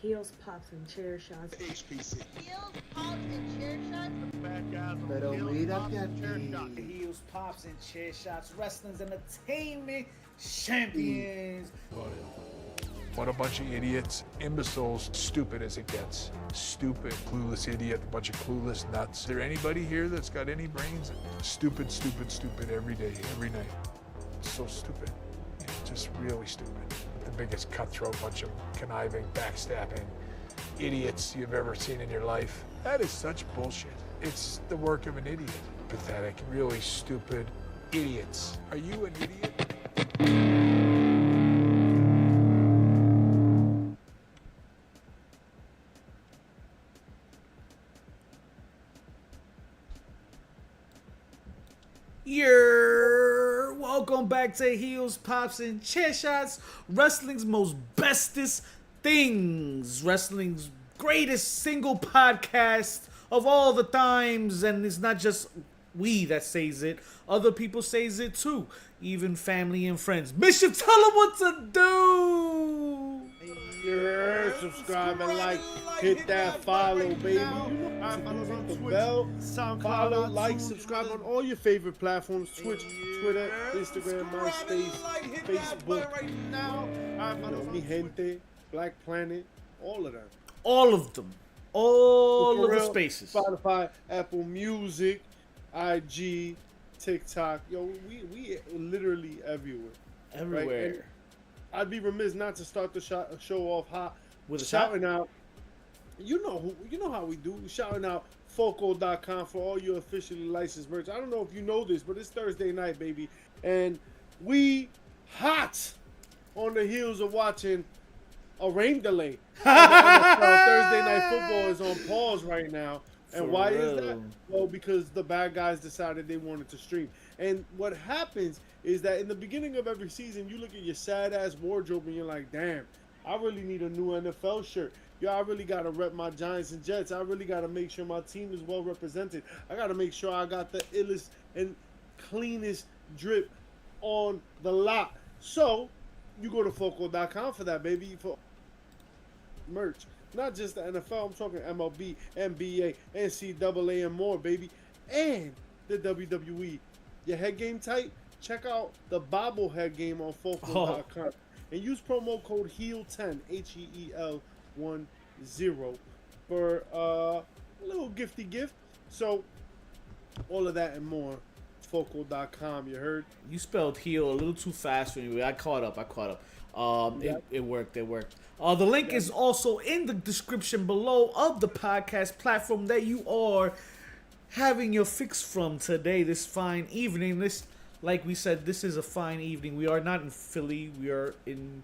Heels, pops, and chair shots. HPC. Heels, pops, and chair shots. Bad guys on Pero heels, mírate pops, a and chair ti. shots. Heels, pops, and chair shots. Wrestling's entertainment champions. What a bunch of idiots, imbeciles, stupid as it gets. Stupid, clueless idiot, a bunch of clueless nuts. Is there anybody here that's got any brains? Stupid, stupid, stupid every day, every night. It's so stupid. Just really stupid. The biggest cutthroat bunch of conniving, backstabbing idiots you've ever seen in your life. That is such bullshit. It's the work of an idiot. Pathetic, really stupid idiots. Are you an idiot? Welcome back to Heels, Pops, and Chair Shots, wrestling's most bestest things, wrestling's greatest single podcast of all the times, and it's not just we that says it, other people says it too, even family and friends. Bishop, tell them what to do! Yeah, subscribe and like, hit that follow, baby. You know, Follow us on the Twitch, bell, SoundCloud, follow, like, iTunes, subscribe on all your favorite platforms: Twitch, Twitter, Instagram, MySpace, Facebook. right now. You know, Mi Gente, Black Planet, all of them. All of them. All For of the real, spaces. Spotify, Apple Music, IG, TikTok. Yo, we literally everywhere. Everywhere. Right? And I'd be remiss not to start the show off hot With a shouting out. You know how we do. We're shouting out Foco.com for all your officially licensed merch. I don't know if you know this, but it's Thursday night, baby, and we hot on the heels of watching a rain delay. Thursday night football is on pause right now. And For why real. is that? Well, because the bad guys decided they wanted to stream. And what happens is that in the beginning of every season, you look at your sad-ass wardrobe and you're like, damn, I really need a new NFL shirt. Yo, I really got to rep my Giants and Jets. I really got to make sure my team is well represented. I got to make sure I got the illest and cleanest drip on the lot. So, you go to Foco.com for that, baby, for merch. Not just the NFL, I'm talking MLB, NBA, NCAA, and more, baby. And the WWE. Your head game tight? Check out the bobblehead game on Foco.com. And use promo code HEEL10, HEEL10, for a little gifty gift. So, all of that and more, Foco.com, you heard? You spelled heel a little too fast for me. I caught up. It worked. The link is also in the description below of the podcast platform that you are having your fix from today, this fine evening. Like we said, this is a fine evening. We are not in Philly. We are in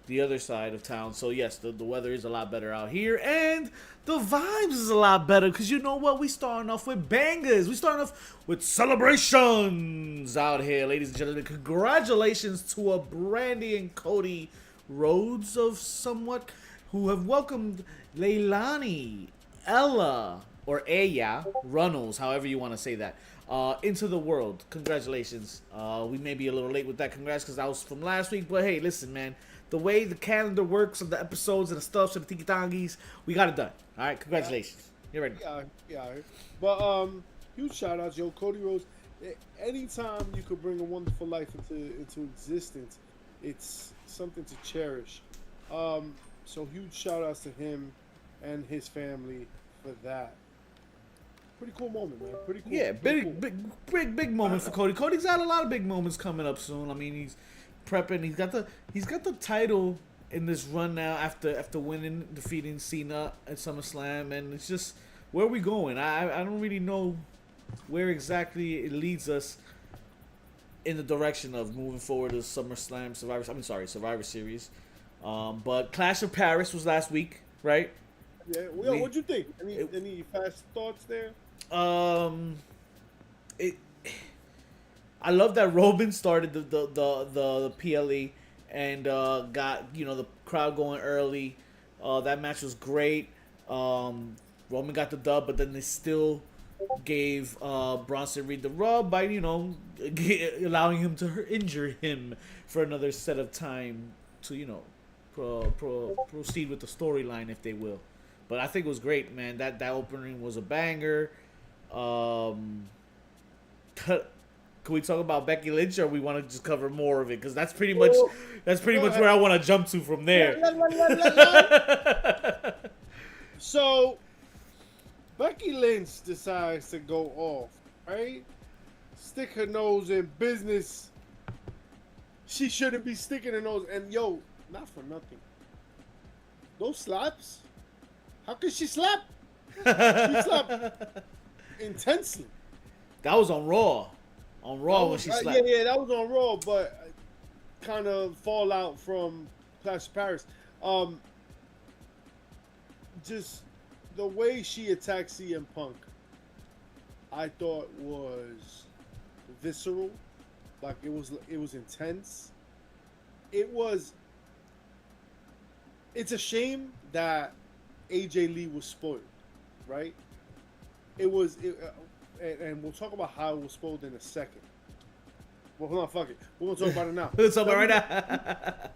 the other side of town. So yes, the weather is a lot better out here, and the vibes is a lot better, because you know what? We starting off with bangers. We starting off with celebrations out here, ladies and gentlemen. Congratulations to a Brandy and Cody Rhodes of somewhat, who have welcomed Leilani, Ella, or Aya Runnels, however you want to say that, into the world. Congratulations. We may be a little late with that congrats because that was from last week, but hey, listen, man. The way the calendar works of the episodes and the stuff, and the tiki-tangis, we got it done. All right, congratulations. You're ready. Yeah. But huge shout outs, yo, Cody Rhodes. Anytime you could bring a wonderful life into existence, it's something to cherish. So huge shout outs to him and his family for that. Pretty cool moment, man. Pretty cool. Yeah, Pretty cool. big moment for Cody. Cody's got a lot of big moments coming up soon. I mean, he's prepping. He's got the title in this run now after defeating Cena at SummerSlam, and it's just where are we going? I don't really know where exactly it leads us in the direction of moving forward to SummerSlam, Survivor Series. But Clash of Paris was last week, right? Yeah. Well, what'd you think? Any fast thoughts there? I love that Roman started the PLE and got the crowd going early. That match was great. Roman got the dub, but then they still gave Bronson Reed the rub by allowing him to injure him for another set of time to proceed with the storyline if they will. But I think it was great, man. That opening was a banger. Can we talk about Becky Lynch, or we want to just cover more of it? Because that's pretty much where I want to jump to from there. So Becky Lynch decides to go off, right? Stick her nose in business. She shouldn't be sticking her nose. And yo, not for nothing. Those slaps. How could she slap? She slapped intensely. That was on Raw. On Raw when she slapped. Yeah, that was on Raw, but kind of fallout from Clash of Paris. Just the way she attacked CM Punk, I thought was visceral. Like it was intense. It's a shame that AJ Lee was spoiled, right? And we'll talk about how it was spoiled in a second. Well, hold on, fuck it. We're gonna talk about it now. Let's talk about it right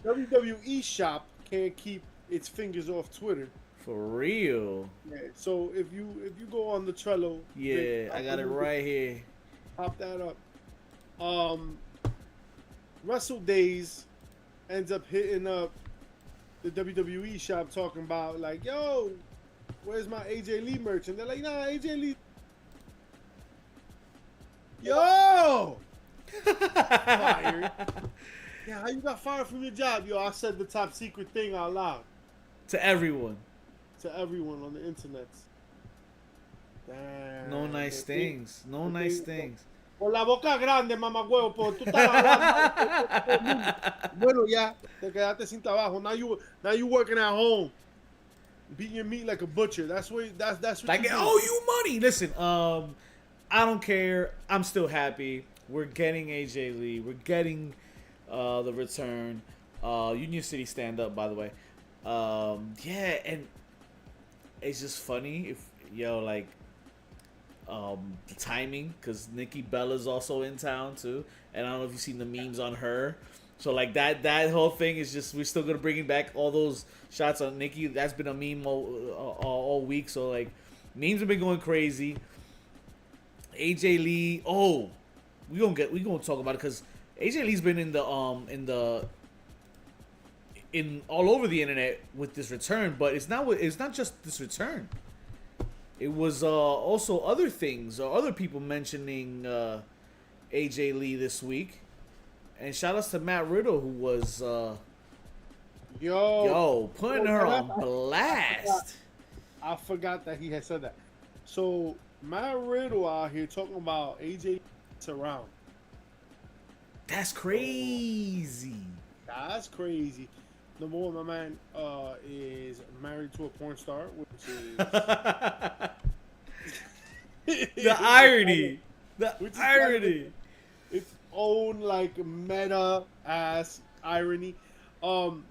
now. WWE Shop can't keep its fingers off Twitter. For real. Yeah. So if you go on the Trello, yeah, I got it right here. Pop that up. Wrestle Days ends up hitting up the WWE Shop talking about like, yo, where's my AJ Lee merch? And they're like, nah, AJ Lee. Yo! Fired. Yeah, how you got fired from your job? Yo, I said the top secret thing out loud. To everyone. To everyone on the internet. Damn. No nice things. No nice things. Con la boca grande, mamagüevo, porque tú estás hablando. Bueno, ya, te quedaste sin trabajo. Now you working at home, beating your meat like a butcher. That's what like, you do. oh, you money. Listen, I don't care. I'm still happy. We're getting AJ Lee. We're getting the return. Union City stand up, by the way. Yeah, and it's just funny the timing, because Nikki Bella's also in town too, and I don't know if you've seen the memes on her. So like that whole thing is just, we're still gonna bring back all those shots on Nikki. That's been a meme all week. So like memes have been going crazy. AJ Lee, we gonna talk about it, because AJ Lee's been in all over the internet with this return, but it's not just this return. It was also other things, or other people mentioning AJ Lee this week. And shout outs to Matt Riddle, who was putting her on blast. I forgot that he had said that. So Matt Riddle out here talking about AJ around. That's crazy. That's crazy. Number one, my man is married to a porn star, which is the irony. Its own like meta ass irony. The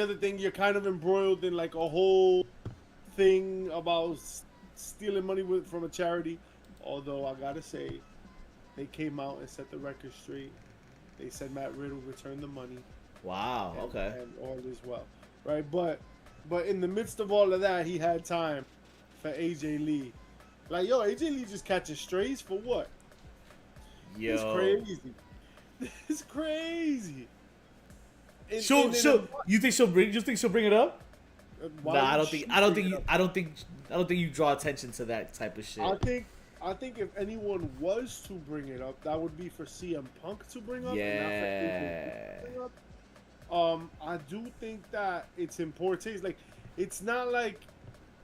other thing, you're kind of embroiled in like a whole thing about stealing money from a charity. Although I gotta say, they came out and set the record straight. They said Matt Riddle returned the money. Wow. Okay. And all is well, right? But in the midst of all of that, he had time for AJ Lee. Like, yo, AJ Lee just catching strays for what? Yo, it's crazy. It's crazy. You think she'll bring it up? Nah, I don't think you draw attention to that type of shit. I think if anyone was to bring it up, that would be for CM Punk to bring up. Yeah. And not for AJ Lee to bring up. I do think that it's important. Like, it's not like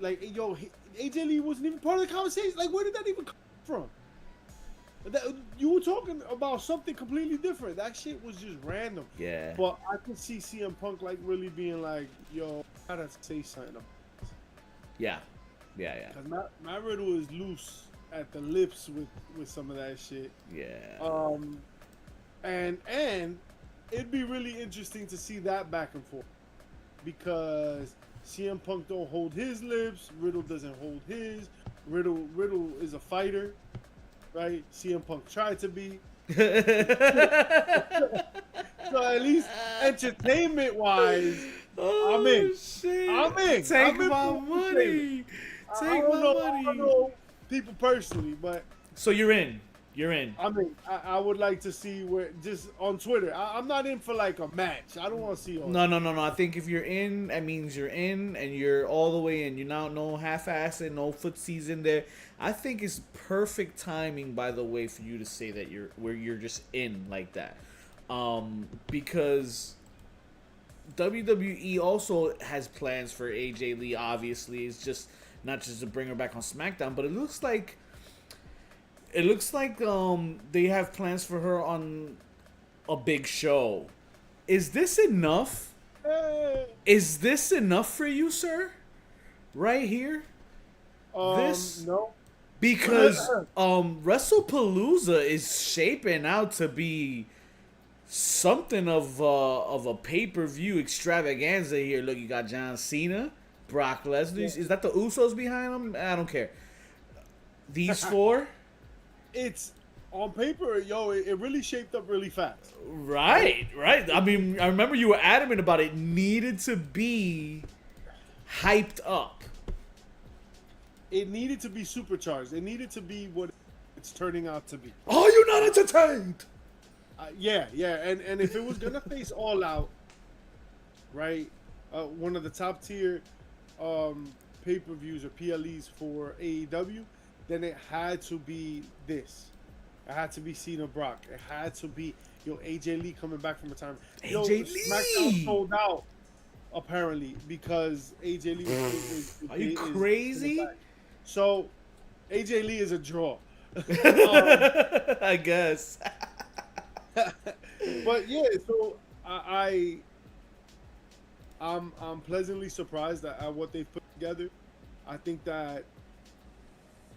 yo, AJ Lee wasn't even part of the conversation. Like, where did that even come from? You were talking about something completely different. That shit was just random. Yeah. But I could see CM Punk like really being like, yo, I gotta say something. Yeah. Because Matt Riddle is loose at the lips with some of that shit. Yeah. And it'd be really interesting to see that back and forth, because CM Punk don't hold his lips, Riddle doesn't hold his. Riddle is a fighter, right? CM Punk tried to be. So at least entertainment wise, Oh, I'm in. shit. I'm in. Take I'm in my for money. I Take don't my know. money. I don't know people personally, but So you're in. You're in. I mean, I would like to see where just on Twitter. I'm not in for like a match. I don't want to see all. No. I think if you're in, that means you're in, and you're all the way in. You're not no half-assing, no footsies in there. I think it's perfect timing, by the way, for you to say that you're just in like that, because WWE also has plans for AJ Lee. Obviously, it's just not just to bring her back on SmackDown, but it looks like they have plans for her on a big show. Is this enough? Is this enough for you, sir? Right here? This? No. Because WrestlePalooza is shaping out to be something of a pay-per-view extravaganza here. Look, you got John Cena, Brock Lesnar. Yeah. Is that the Usos behind them? I don't care. These four? It's on paper, yo. It really shaped up really fast. Right. I mean, I remember you were adamant about it. Needed to be hyped up. It needed to be supercharged. It needed to be what it's turning out to be. Are you not entertained? Yeah. And if it was gonna face All Out, right, one of the top tier pay-per-views or PLEs for AEW, then it had to be this. It had to be Cena Brock. It had to be AJ Lee coming back from retirement. AJ Lee! SmackDown sold out apparently because AJ Lee was. Are you crazy? So AJ Lee is a draw. I guess. But yeah, so I'm pleasantly surprised at what they've put together. I think that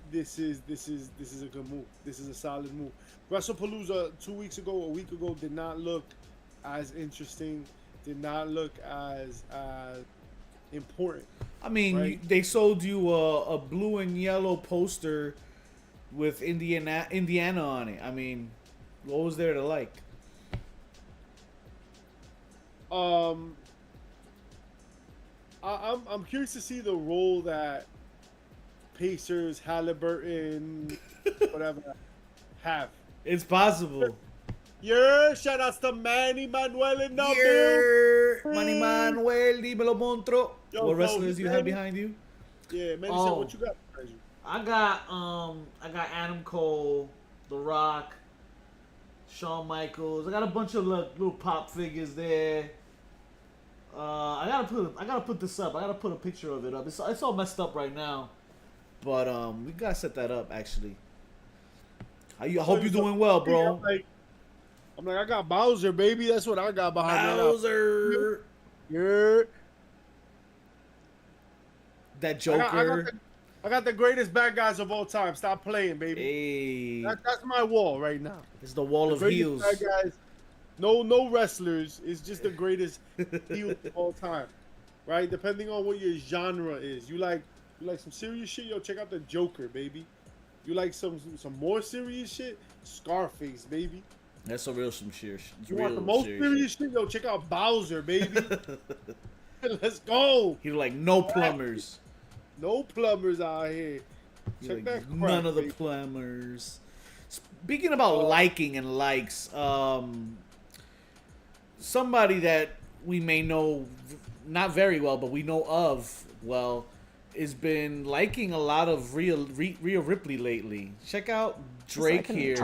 this is a good move. This is a solid move. WrestlePalooza a week ago did not look as interesting, did not look as important. I mean, right? they sold you a blue and yellow poster with Indiana on it. I mean, what was there to like? I'm curious to see the role that Pacers, Halliburton, whatever, have. It's possible. Yeah, shout outs to Manny Manuel in the building. Manny Manuel, dímelo, Montro. Yo, What bro, wrestlers do you have Manny- behind you? Yeah, Manny Oh. said, what you got? Reggie? I got Adam Cole, The Rock, Shawn Michaels. I got a bunch of little pop figures there. I gotta put this up. I gotta put a picture of it up. It's all messed up right now, but we gotta set that up actually. I hope you're doing well, bro. I'm like, I got Bowser, baby. That's what I got behind me. Bowser, Yeah. that Joker. I got the greatest bad guys of all time. Stop playing, baby. Hey, That's my wall right now. it's the wall of Greatest heels. bad guys. No wrestlers. It's just the greatest heels of all time, right? Depending on what your genre is. You like some serious shit? Yo, check out the Joker, baby. You like some more serious shit? Scarface, baby. That's a real some serious. You want the most serious shit? Yo, check out Bowser, baby. Let's go. He like no plumbers. No plumbers out here. He Check like, that crap, none of the baby. plumbers. Speaking about liking and likes, somebody that we may know not very well, but we know of well, has been liking a lot of Rhea Ripley lately. Check out Drake here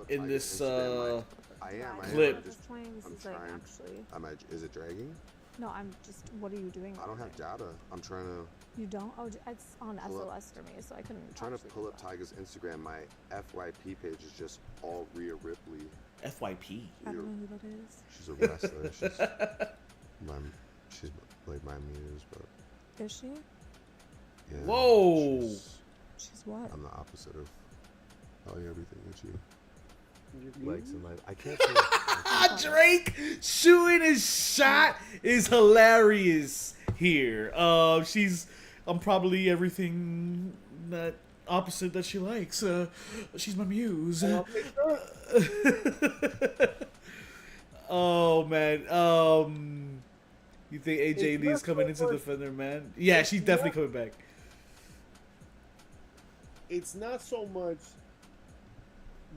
in this I clip. am. Just playing. This I'm is like trying. actually. Is it dragging? No, I'm just. What are you doing? I don't have data. I'm trying to You don't? Oh, it's on Pull up. SOS for me, so I couldn't. trying to actually pull up pull it. Tyga's Instagram. My FYP page is just all Rhea Ripley. FYP. I don't know who that is. She's a wrestler. She's like my muse, but Is she? yeah. Whoa. She's what? I'm the opposite of probably everything that you You- likes in life. I can't say. Drake shooting his shot is hilarious here. I'm probably everything that opposite that she likes. She's my muse. Oh man. You think AJ It's Lee's not coming so into much- Defender, man? Yeah, she's definitely coming back. It's not so much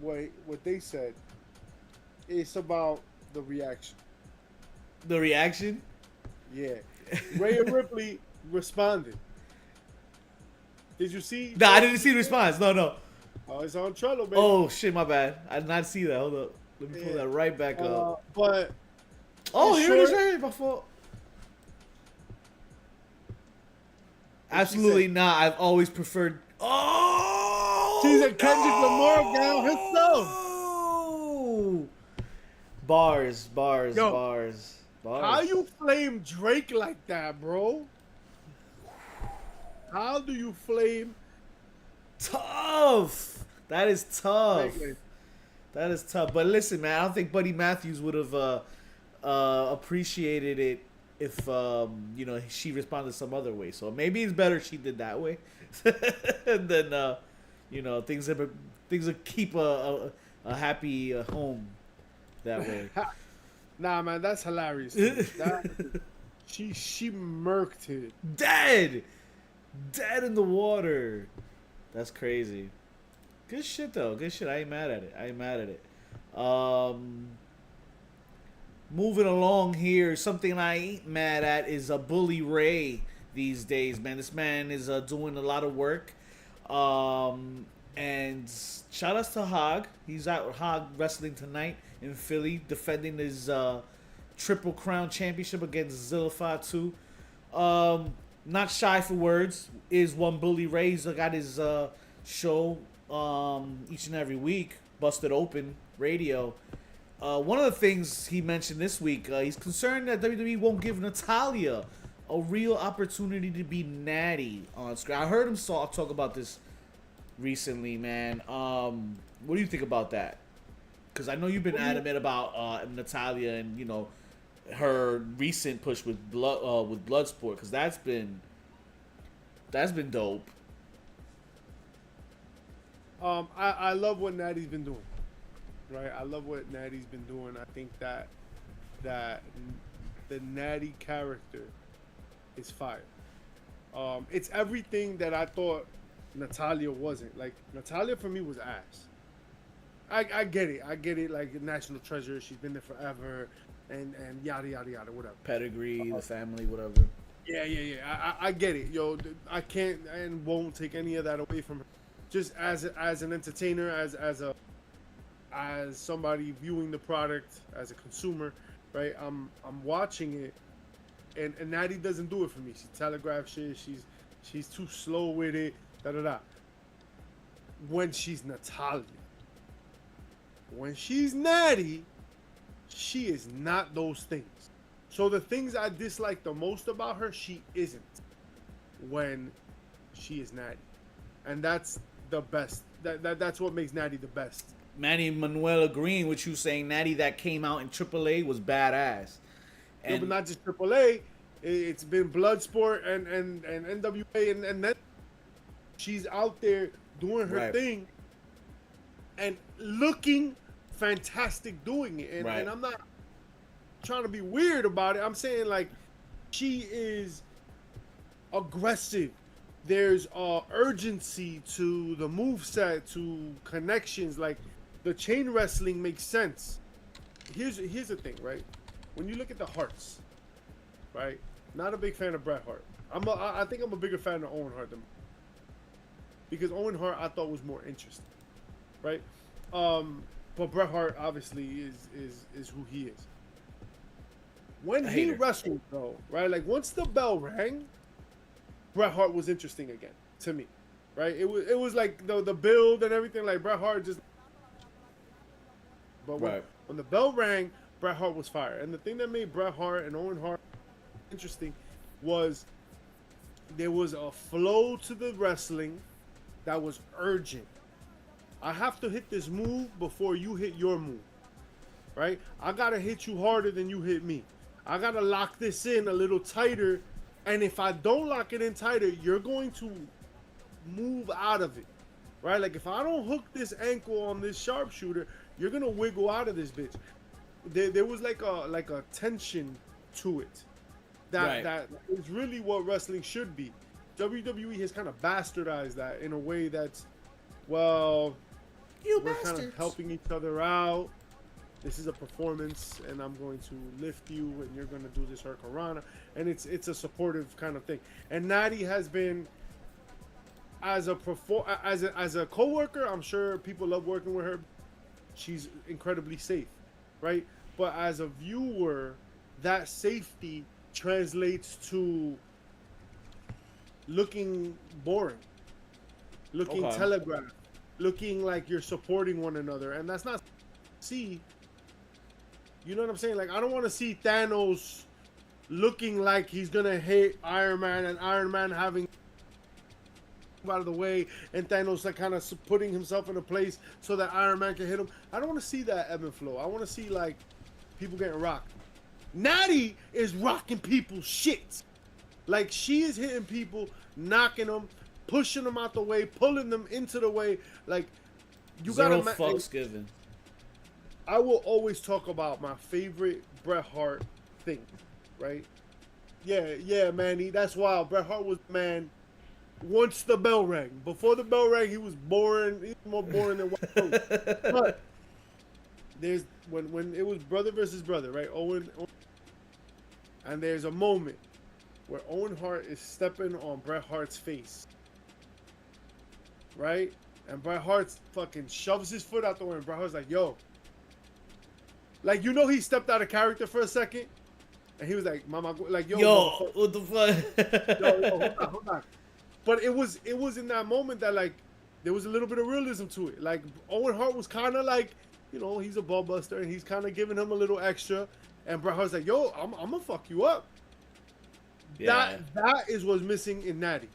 what they said. It's about the reaction. The reaction? Yeah. Rhea Ripley responded. Did you see? Nah, I didn't see the response. No. Oh, it's on Trello, baby. Oh shit, my bad. I did not see that. Hold up. Let me pull Yeah. that right back up. But Oh, in here it is short- right here. My fault. What she Absolutely said? not. I've always preferred. Oh, She's a Kendrick Lamar gal herself. herself. Bars. Yo, how you flame Drake like that, bro? How do you flame Tough. That is tough. Drake? That is tough. But listen, man, I don't think Buddy Matthews would have appreciated it if you know, she responded some other way. So maybe it's better she did that way, and then you know, things will keep a happy home that way. Nah, man, that's hilarious. That, she murked it. Dead in the water. That's crazy. Good shit though. Good shit. I ain't mad at it. Moving along here, something I ain't mad at is a Bully Ray these days, man. This man is doing a lot of work. And shout outs to Hog. He's out with Hog wrestling tonight in Philly, defending his Triple Crown Championship against Zillify 2. Not shy for words is one Bully Ray. He's got his show each and every week, Busted Open Radio. One of the things he mentioned this week, he's concerned that WWE won't give Natalya a real opportunity to be natty on screen. I heard him talk about this recently, man. What do you think about that? Because I know you've been adamant about Natalya and, you know, her recent push with Bloodsport, because that's been dope. I love what Natty's been doing. Right, I love what Natty's been doing. I think that the Natty character is fire. It's everything that I thought Natalya wasn't. Like, Natalya for me was ass. I get it. Like, national treasure, she's been there forever, and yada yada yada, whatever. Pedigree, the family, whatever. Yeah. I get it, yo. I can't and won't take any of that away from her. Just as an entertainer, as somebody viewing the product, as a consumer, right? I'm watching it, and Natty doesn't do it for me. She telegraphs shit. She's too slow with it. When she's Natalya, when she's Natty, she is not those things. So the things I dislike the most about her, she isn't when she is Natty, and that's the best. That's what makes Natty the best. Manny Manuel agreeing with you, saying Natty that came out in AAA was badass. Yeah, but not just AAA. It's been Bloodsport and NWA, and then she's out there doing her thing and looking fantastic doing it. And I'm not trying to be weird about it. I'm saying, like, she is aggressive. There's urgency to the moveset, to connections. Like, the chain wrestling makes sense. Here's the thing, right? When you look at the Harts, right? Not a big fan of Bret Hart. I think I'm a bigger fan of Owen Hart than, because Owen Hart I thought was more interesting, right? But Bret Hart obviously is who he is. When he wrestled though, right? Like, once the bell rang, Bret Hart was interesting again to me, right? It was like the build and everything. Like, Bret Hart just. But when the bell rang, Bret Hart was fire. And the thing that made Bret Hart and Owen Hart interesting was there was a flow to the wrestling that was urgent. I have to hit this move before you hit your move, right? I gotta hit you harder than you hit me. I gotta lock this in a little tighter, and if I don't lock it in tighter, you're going to move out of it, right? Like, if I don't hook this ankle on this sharpshooter, you're gonna wiggle out of this bitch. there was like a tension to it Right. that is really what wrestling should be. WWE has kind of bastardized that in a way that's, well, You we're kind of bastards. helping each other out. This is a performance, and I'm going to lift you, and you're going to do this hurricanrana, and it's a supportive kind of thing. And Natty has been, as a coworker, I'm sure people love working with her. She's incredibly safe, right? But as a viewer, that safety translates to looking boring, looking Okay. telegraphed, looking like you're supporting one another, and that's not see. You know what I'm saying? Like, I don't want to see Thanos looking like he's gonna hit Iron Man, and Iron Man having out of the way, and Thanos like kind of putting himself in a place so that Iron Man can hit him. I don't want to see that ebb and flow. I want to see like people getting rocked. Natty is rocking people's shit. Like, she is hitting people, knocking them, pushing them out the way, pulling them into the way. Like, you Zero gotta fucks given. I will always talk about my favorite Bret Hart thing, right? Yeah, man. That's wild. Bret Hart was, man, once the bell rang. Before the bell rang, he was boring. He was more boring than White Coat. But there's when it was brother versus brother, right? Owen, and there's a moment where Owen Hart is stepping on Bret Hart's face, right? And Bret Hart fucking shoves his foot out the way, and Bret Hart's like, yo. Like, you know, he stepped out of character for a second, and he was like, "Mama," like, Yo, what the fuck? yo, hold on. But it was in that moment that, like, there was a little bit of realism to it. Like, Owen Hart was kind of like, you know, he's a ball buster, and he's kind of giving him a little extra, and Bret Hart's like, yo, I'm gonna fuck you up. Yeah. That is what's missing in Natty.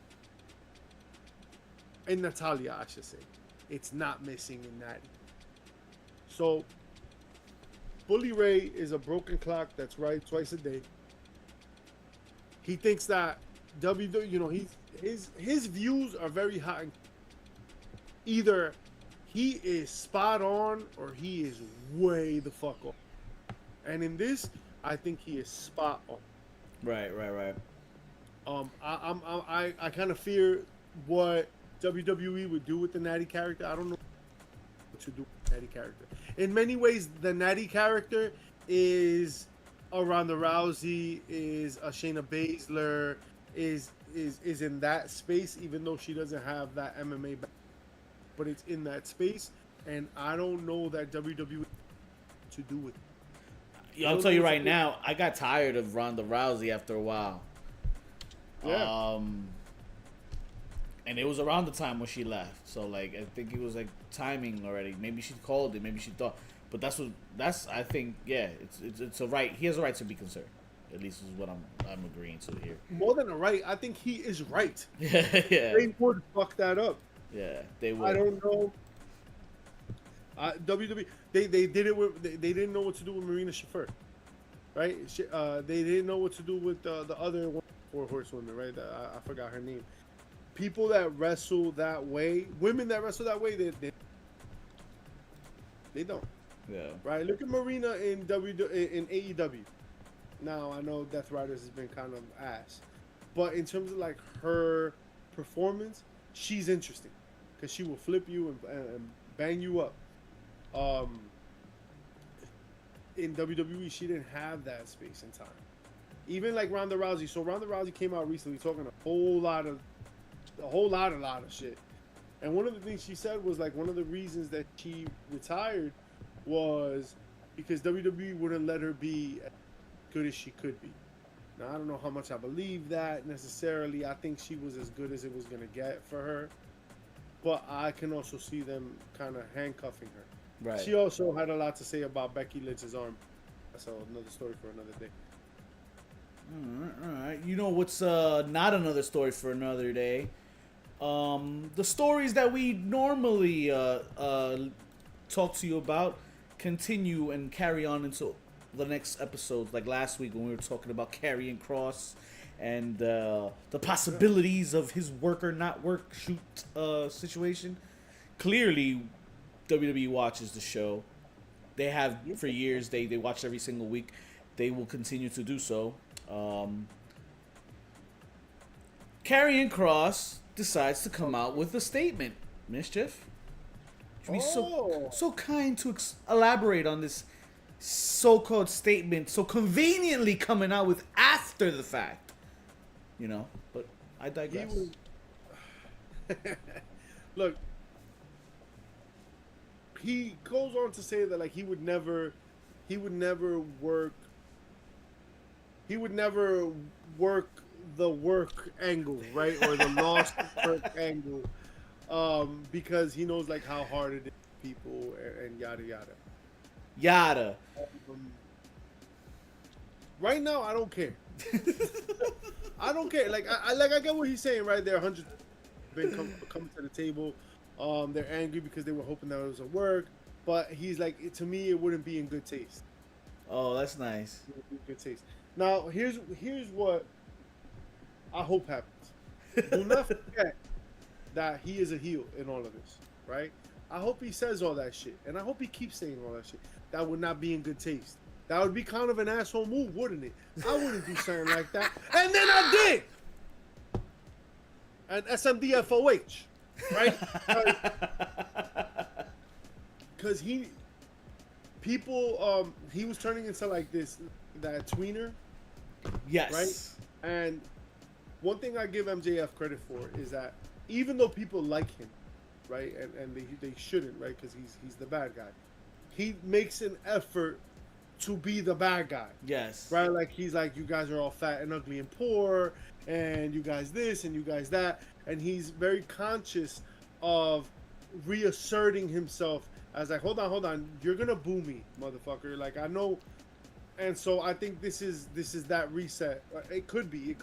In Natalia, I should say. It's not missing in Natty. So, Bully Ray is a broken clock that's right twice a day. He thinks that you know, his views are very hot. Either he is spot on or he is way the fuck off. And in this, I think he is spot on. Right. I kind of fear what WWE would do with the Natty character. I don't know what to do with the Natty character. In many ways, the Natty character is a Ronda Rousey, is a Shayna Baszler, is in that space, even though she doesn't have that MMA back. But it's in that space, and I don't know that WWE to do with it. I'll tell you right now, I got tired of Ronda Rousey after a while. Yeah. And it was around the time when she left, so like I think it was like timing already. Maybe she called it, maybe she thought, but that's I think it's a right. He has a right to be concerned. At least is what I'm agreeing to here. More than a right, I think he is right. Yeah. They would fuck that up. Yeah, they would. I don't know. WWE they did it with they didn't know what to do with Marina Shafir, right? They didn't know what to do with the other four horsewomen, right? I forgot her name. People that wrestle that way, women that wrestle that way, they don't. Yeah. Right? Look at Marina in AEW. Now I know Death Riders has been kind of ass, but in terms of like her performance, she's interesting because she will flip you and bang you up. In WWE, she didn't have that space and time. Even like Ronda Rousey. So Ronda Rousey came out recently talking a whole lot of shit. And one of the things she said was like one of the reasons that she retired was because WWE wouldn't let her be as good as she could be. Now I don't know how much I believe that necessarily. I think she was as good as it was gonna get for her. But I can also see them kind of handcuffing her. Right. She also had a lot to say about Becky Lynch's arm. That's another story for another day. All right. You know what's not another story for another day? The stories that we normally talk to you about continue and carry on into the next episodes. Like last week when we were talking about Karrion Kross and the possibilities of his work or not work shoot situation. Clearly, WWE watches the show They have for years. They watch every single week. They will continue to do so. Karrion Kross decides to come out with a statement. Mischief. To be so kind to elaborate on this so-called statement, so conveniently coming out with after the fact. You know, but I digress. Look, he goes on to say that like he would never work the work angle, right, or the lost work angle, because he knows like how hard it is for people and yada yada. Right now, I don't care. I don't care. Like I get what he's saying right there. 100 been coming to the table. They're angry because they were hoping that it was a work, but he's like, to me, it wouldn't be in good taste. Oh, that's nice. Good taste. Now, here's what I hope happens. Do not forget that he is a heel in all of this, right? I hope he says all that shit, and I hope he keeps saying all that shit. That would not be in good taste. That would be kind of an asshole move, wouldn't it? I wouldn't do something like that. And then I did! And SMDFOH, right? Because he was turning into like that tweener. Yes. Right? And one thing I give MJF credit for is that even though people like him, right, and they shouldn't, right, because he's the bad guy, he makes an effort to be the bad guy. Yes. Right? Like, he's like, you guys are all fat and ugly and poor, and you guys this and you guys that. And he's very conscious of reasserting himself as like, hold on, you're gonna boo me, motherfucker. Like, I know. And so I think this is that reset. It could be.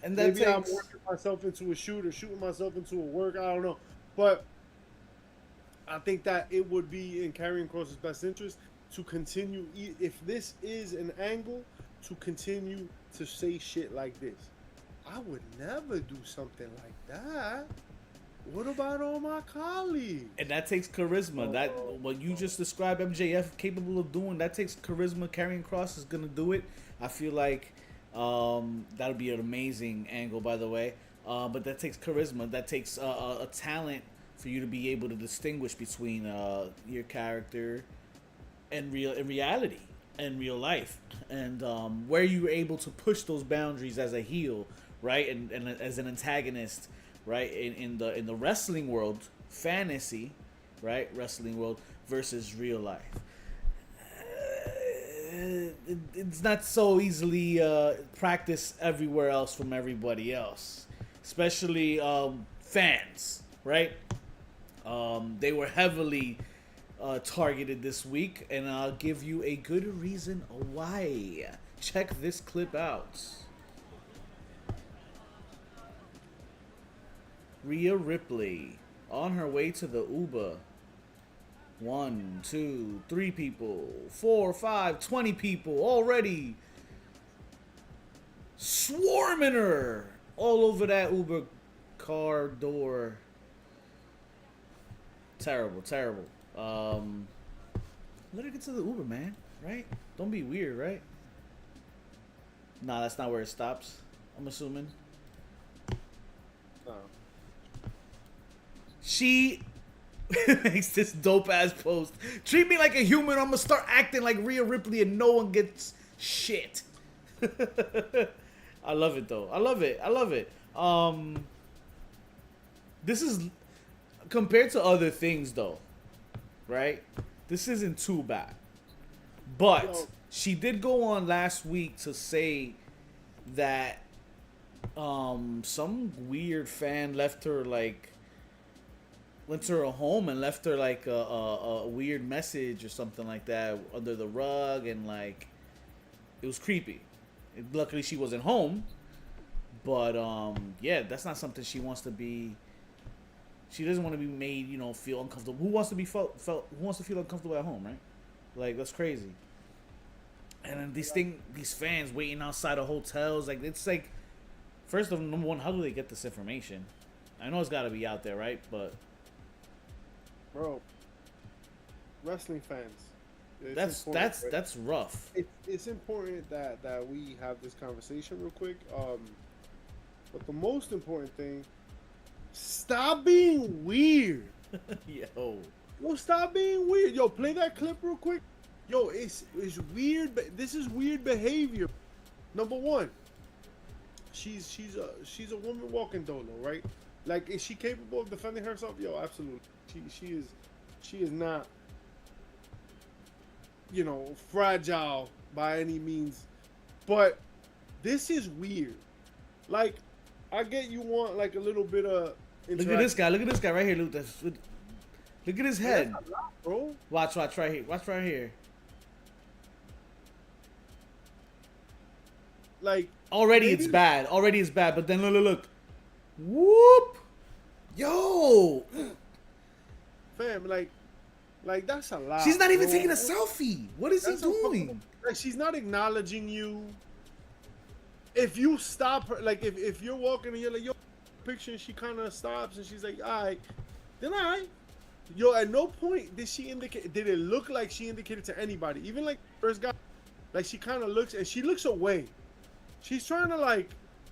And that maybe I'm working myself into a shoot or shooting myself into a work. I don't know. But I think that it would be in Karrion Kross's best interest to continue, if this is an angle, to continue to say shit like this. I would never do something like that. What about all my colleagues? And that takes charisma. That what you just described MJF capable of doing, that takes charisma. Karrion Kross is gonna do it. I feel like that'll be an amazing angle, by the way. But that takes charisma. That takes a talent for you to be able to distinguish between your character and reality and real life, and where you're able to push those boundaries as a heel, right, and as an antagonist, right, in the wrestling world, fantasy, right, wrestling world versus real life. It's not so easily practiced everywhere else from everybody else, especially fans, right? They were heavily targeted this week, and I'll give you a good reason why. Check this clip out. Rhea Ripley on her way to the Uber. 1, 2, 3 people, 4, 5, 20 people already swarming her all over that Uber car door. Terrible. Let her get to the Uber, man. Right? Don't be weird, right? Nah, that's not where it stops, I'm assuming. No. She makes this dope ass post. Treat me like a human, I'm gonna start acting like Rhea Ripley and no one gets shit. I love it though. I love it. This is compared to other things though, right? This isn't too bad. But she did go on last week to say that some weird fan left her went to her home and left her like a weird message or something like that under the rug, and like it was creepy. Luckily she wasn't home, but yeah, that's not something she wants to be. She doesn't want to be made, feel uncomfortable. Who wants to be Who wants to feel uncomfortable at home, right? Like, that's crazy. And then these fans waiting outside of hotels, like, it's like, first of all, number one, how do they get this information? I know it's got to be out there, right? But bro, wrestling fans, It's important, right? That's rough. It's important that we have this conversation real quick. But the most important thing, stop being weird. Yo. Yo, stop being weird. Yo, play that clip real quick. Yo, it's weird. This is weird behavior. Number one, she's a woman walking dolo, right? Like, is she capable of defending herself? Yo, absolutely. She is not, you know, fragile by any means. But this is weird. Like, I get you want like a little bit of. Look at this guy. Look at this guy right here. Look at his head. That's a lot, bro. Watch right here. Watch right here. Like, Already it's bad. Already it's bad. But then look. Whoop. Yo. fam, like that's a lot. She's not even bro. taking a selfie. What is he That's a fucking- doing? Like, she's not acknowledging you. If you stop her, like if you're walking and you're like, yo, picture, and she kind of stops and she's like, all right, then all right. Yo, at no point did it look like she indicated to anybody, even like first guy, like she kind of looks and she looks away. She's trying to like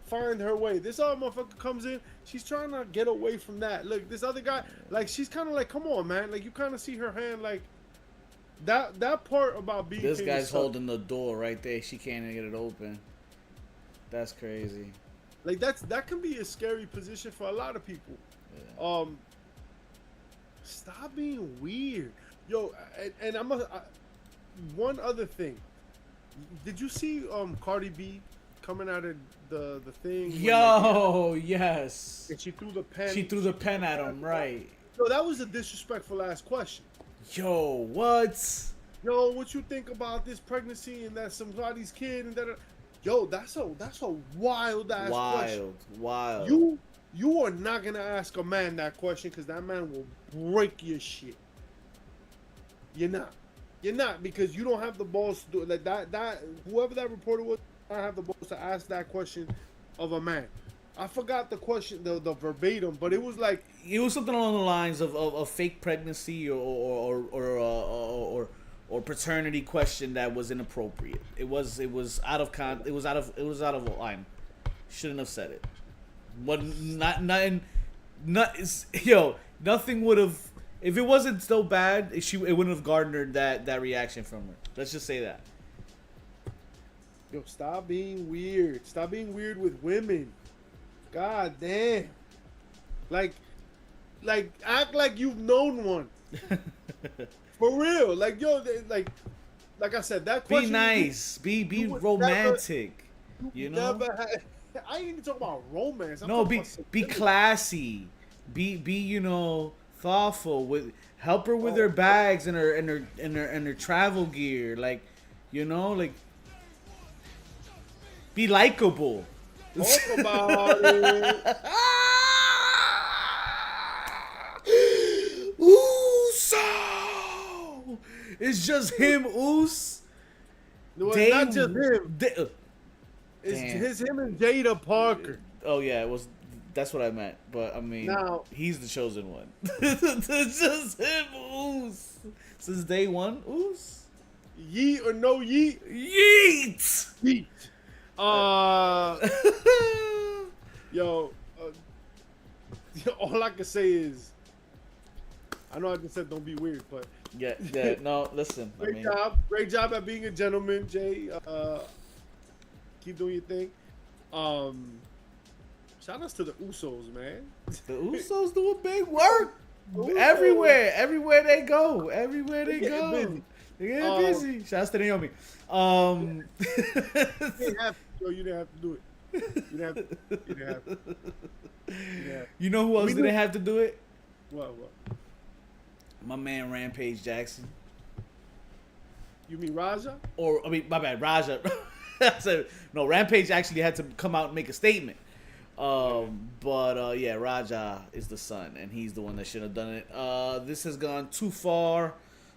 find her way. This other motherfucker comes in, she's trying to get away from that. Look, this other guy, like she's kind of like, come on, man. Like you kind of see her hand, like that part about being. This guy's holding the door right there. She can't even get it open. That's crazy. Like that can be a scary position for a lot of people. Yeah. Stop being weird, yo. And one other thing. Did you see Cardi B coming out of the thing? Yo, yes. And she threw the pen. She threw the pen at him, right? Yo, that was a disrespectful ass question. Yo, what? Yo, what you think about this pregnancy and that somebody's kid and that? Yo, that's a wild ass question. Wild. You are not gonna ask a man that question because that man will break your shit. You're not because you don't have the balls to do it. Like that whoever that reporter was, I have the balls to ask that question of a man. I forgot the question, the verbatim, but it was like It was something along the lines of fake pregnancy or paternity question that was inappropriate. It was out of line. Shouldn't have said it. What nothing would have, if it wasn't so bad, it wouldn't have garnered that reaction from her. Let's just say that. yo, stop being weird. Stop being weird with women. God damn. Like act like you've known one. For real. Like, yo, like I said, that question. Be nice. Be would romantic. You know? I ain't even talking about romance. I'm No, talking be about be civility. classy. Be thoughtful with help her with her bags and her travel gear. Like, like be likable. Talk about it. Uso! It's just him, Us. No, it's not just him. It's Damn. him and Jada Parker. Oh yeah, that's what I meant. But I mean, Now- he's the chosen one. It's just him, Us. Since day one, Us. Yeet or no yeet? Yeet! Yeet. Yo, all I can say is, I know I just said don't be weird, but Yeah. No, listen. I mean, great job at being a gentleman, Jay. Keep doing your thing. Shout outs to the Usos, man. the Usos doing big work. Usos. Everywhere they go. Everywhere they getting go. busy. They get busy. Shouts to Naomi. You didn't have to, you didn't have to do it. You didn't have to. Yeah. You know who else We didn't knew- have to do it? What? My man Rampage Jackson. You mean Raja? Or, I mean, my bad, Raja. I said, no, Rampage actually had to come out and make a statement. But yeah, Raja is the son, and he's the one that should have done it. This has gone too far.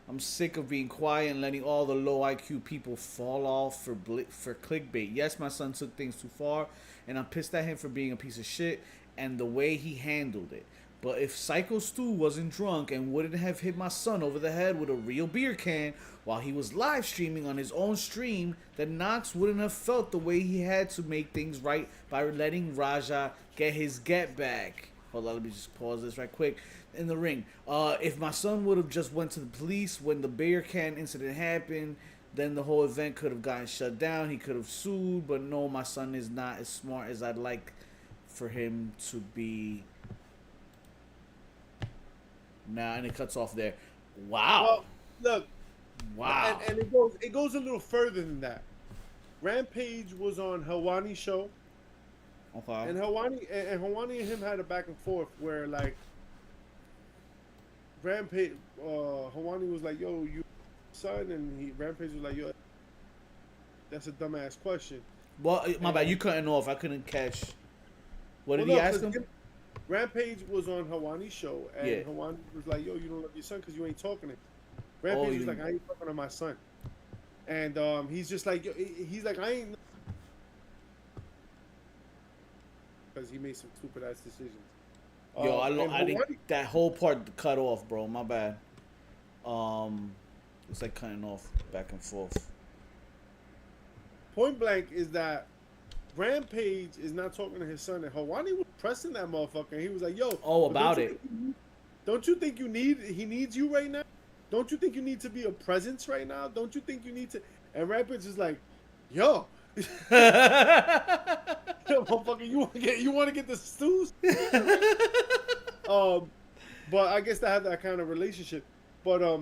I'm sick of being quiet and letting all the low IQ people fall off for clickbait. Yes, my son took things too far, and I'm pissed at him for being a piece of shit and the way he handled it. But if Psycho Stu wasn't drunk and wouldn't have hit my son over the head with a real beer can while he was live streaming on his own stream, then Knox wouldn't have felt the way he had to make things right by letting Raja get his get back. Hold on, let me just pause this right quick. In the ring, if my son would have just went to the police when the beer can incident happened, then the whole event could have gotten shut down. He could have sued, but no, my son is not as smart as I'd like for him to be. Nah, and it cuts off there. Wow. Well, look. Wow. And it goes a little further than that. Rampage was on Hawani's show. Okay. And Hawani and him had a back and forth where like Rampage Hawani was like, yo, you son, and Rampage was like, yo, that's a dumbass question. Well, my bad, you cutting off. I couldn't catch. What did he ask him? Rampage was on Hawani's show, and Yeah. Hawani was like, yo, you don't love your son because you ain't talking to him. Rampage was like, I ain't talking to my son. And he's just like, he's like, I ain't, because he made some stupid ass decisions. Yo, I think that whole part cut off, bro. My bad. It's like cutting off back and forth. Point blank is that Rampage is not talking to his son, and Hawani was pressing that motherfucker. And he was like, "Yo, about it. Don't you think he needs you right now? Don't you think you need to be a presence right now? Don't you think you need to?" And Rampage is like, "Yo, motherfucker, you want to get the stews?" But I guess they have that kind of relationship. But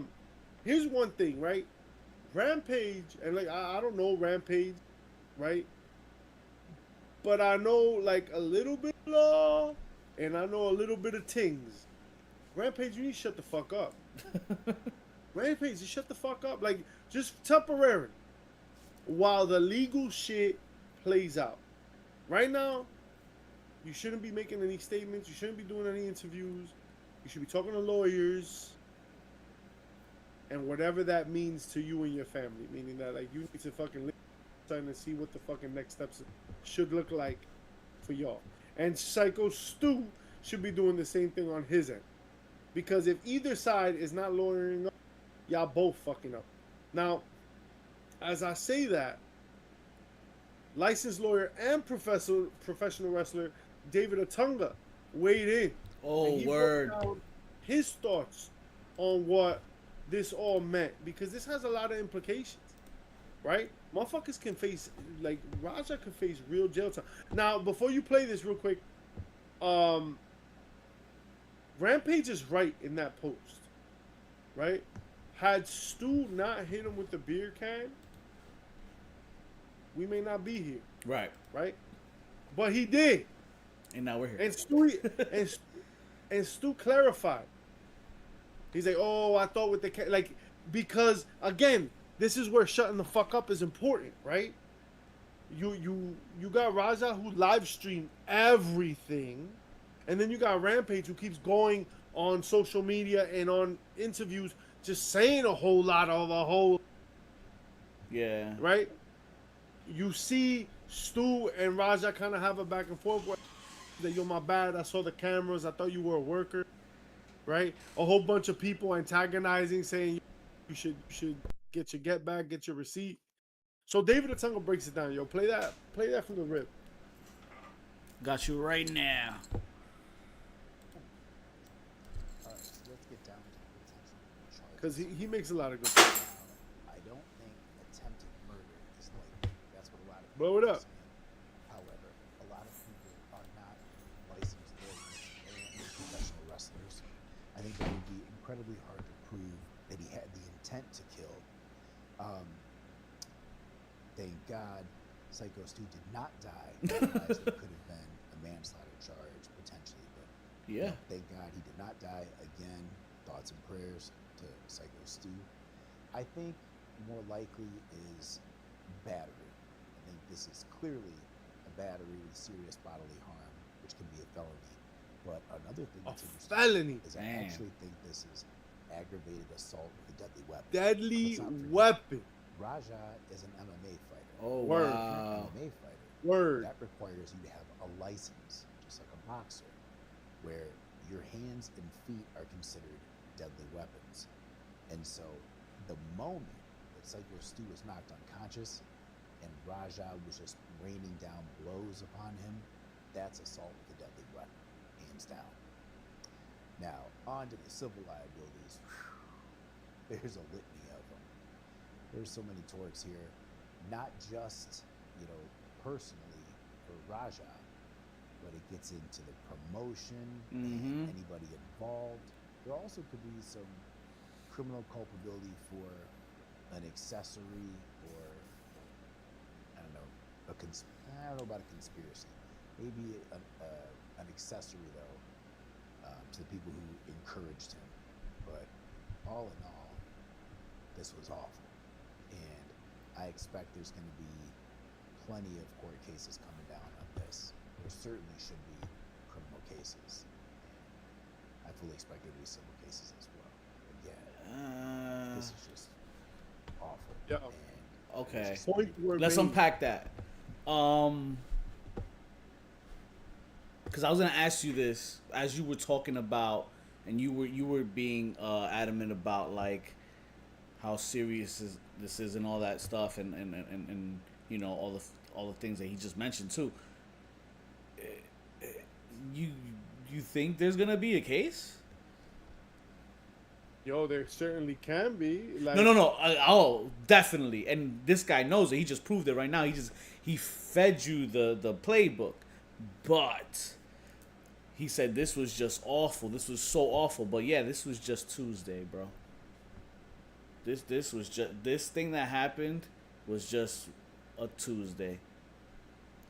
here's one thing, right? Rampage, and like I don't know Rampage, right? But I know like a little bit of law, and I know a little bit of things. Rampage, you need to shut the fuck up. Rampage, just shut the fuck up. Like, just temporary. While the legal shit plays out. Right now, you shouldn't be making any statements. You shouldn't be doing any interviews. You should be talking to lawyers. And whatever that means to you and your family. Meaning that, like, you need to fucking live and see what the fucking next steps should look like for y'all. And Psycho Stu should be doing the same thing on his end. Because if either side is not lawyering up, y'all both fucking up. Now, as I say that, licensed lawyer and professional wrestler David Otunga weighed in. Oh, he word. wrote down his thoughts on what this all meant. Because this has a lot of implications. Right? Motherfuckers can face, like, Raja can face real jail time. Now, before you play this real quick, Rampage is right in that post. Right? Had Stu not hit him with the beer can, we may not be here. Right. Right? But he did. And now we're here. And Stu clarified. He's like, oh, I thought with the can, like, because again, this is where shutting the fuck up is important, right? You got Raja who live streamed everything, and then you got Rampage who keeps going on social media and on interviews just saying a whole lot of a whole. Yeah. Right? You see Stu and Raja kind of have a back and forth where that, yo, my bad, I saw the cameras, I thought you were a worker. Right? A whole bunch of people antagonizing, saying you should get your get back, get your receipt. So David Otunga breaks it down. Yo, play that from the rip. Got you right now. All right, so let's get down to the potential charges. Because he makes a lot of good points. I don't think attempted murder is likely. That's what a lot of people Blow it are up. saying. However, a lot of people are not licensed lawyers and professional wrestlers. I think it would be incredibly hard to prove that he had the intent to kill. Thank God Psycho Stu did not die. Otherwise, it could have been a manslaughter charge, potentially. But Yeah. thank God he did not die. Again, thoughts and prayers to Psycho Stu. I think more likely is battery. I think this is clearly a battery with serious bodily harm, which can be a felony. But another thing A that's interesting felony. is I Damn. actually think this is aggravated assault with a deadly weapon. Deadly Let's not forget, weapon. Raja is an MMA fighter. Oh, Word. wow. MMA fighter. Word. That requires you to have a license, just like a boxer, where your hands and feet are considered deadly weapons. And so the moment that Psycho Stu was knocked unconscious and Raja was just raining down blows upon him, that's assault with a deadly weapon, hands down. Now, on to the civil liabilities. There's a litany of them. There's so many torts here, not just, personally for Raja, but it gets into the promotion and anybody involved. There also could be some criminal culpability for an accessory or, I don't know, I don't know about a conspiracy. Maybe an accessory, though, to the people who encouraged him. But all in all, this was awful. And I expect there's going to be plenty of court cases coming down on this. There certainly should be criminal cases. And I fully expect there to be civil cases as well. But yeah, this is just awful. Yeah. And Okay. Let's unpack that. Because I was gonna ask you this as you were talking about, and you were being adamant about like how serious this is and all that stuff, and all the things that he just mentioned too. You think there's gonna be a case? Yo, there certainly can be. Like, No. Oh, definitely. And this guy knows it. He just proved it right now. He fed you the playbook, but he said this was just awful. This was so awful. But yeah, this was just Tuesday, bro. This thing that happened was just a Tuesday.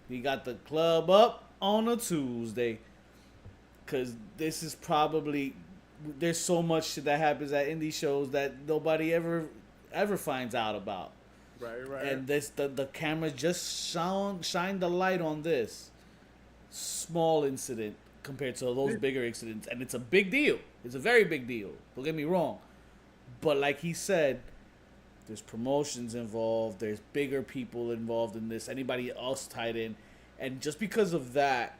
He got the club up on a Tuesday, cause this is probably, there's so much shit that happens at indie shows that nobody ever finds out about. Right. And the camera just shined the light on this small incident compared to those bigger incidents, and it's a big deal. It's a very big deal. Don't get me wrong, but like he said, there's promotions involved. There's bigger people involved in this. Anybody else tied in, and just because of that,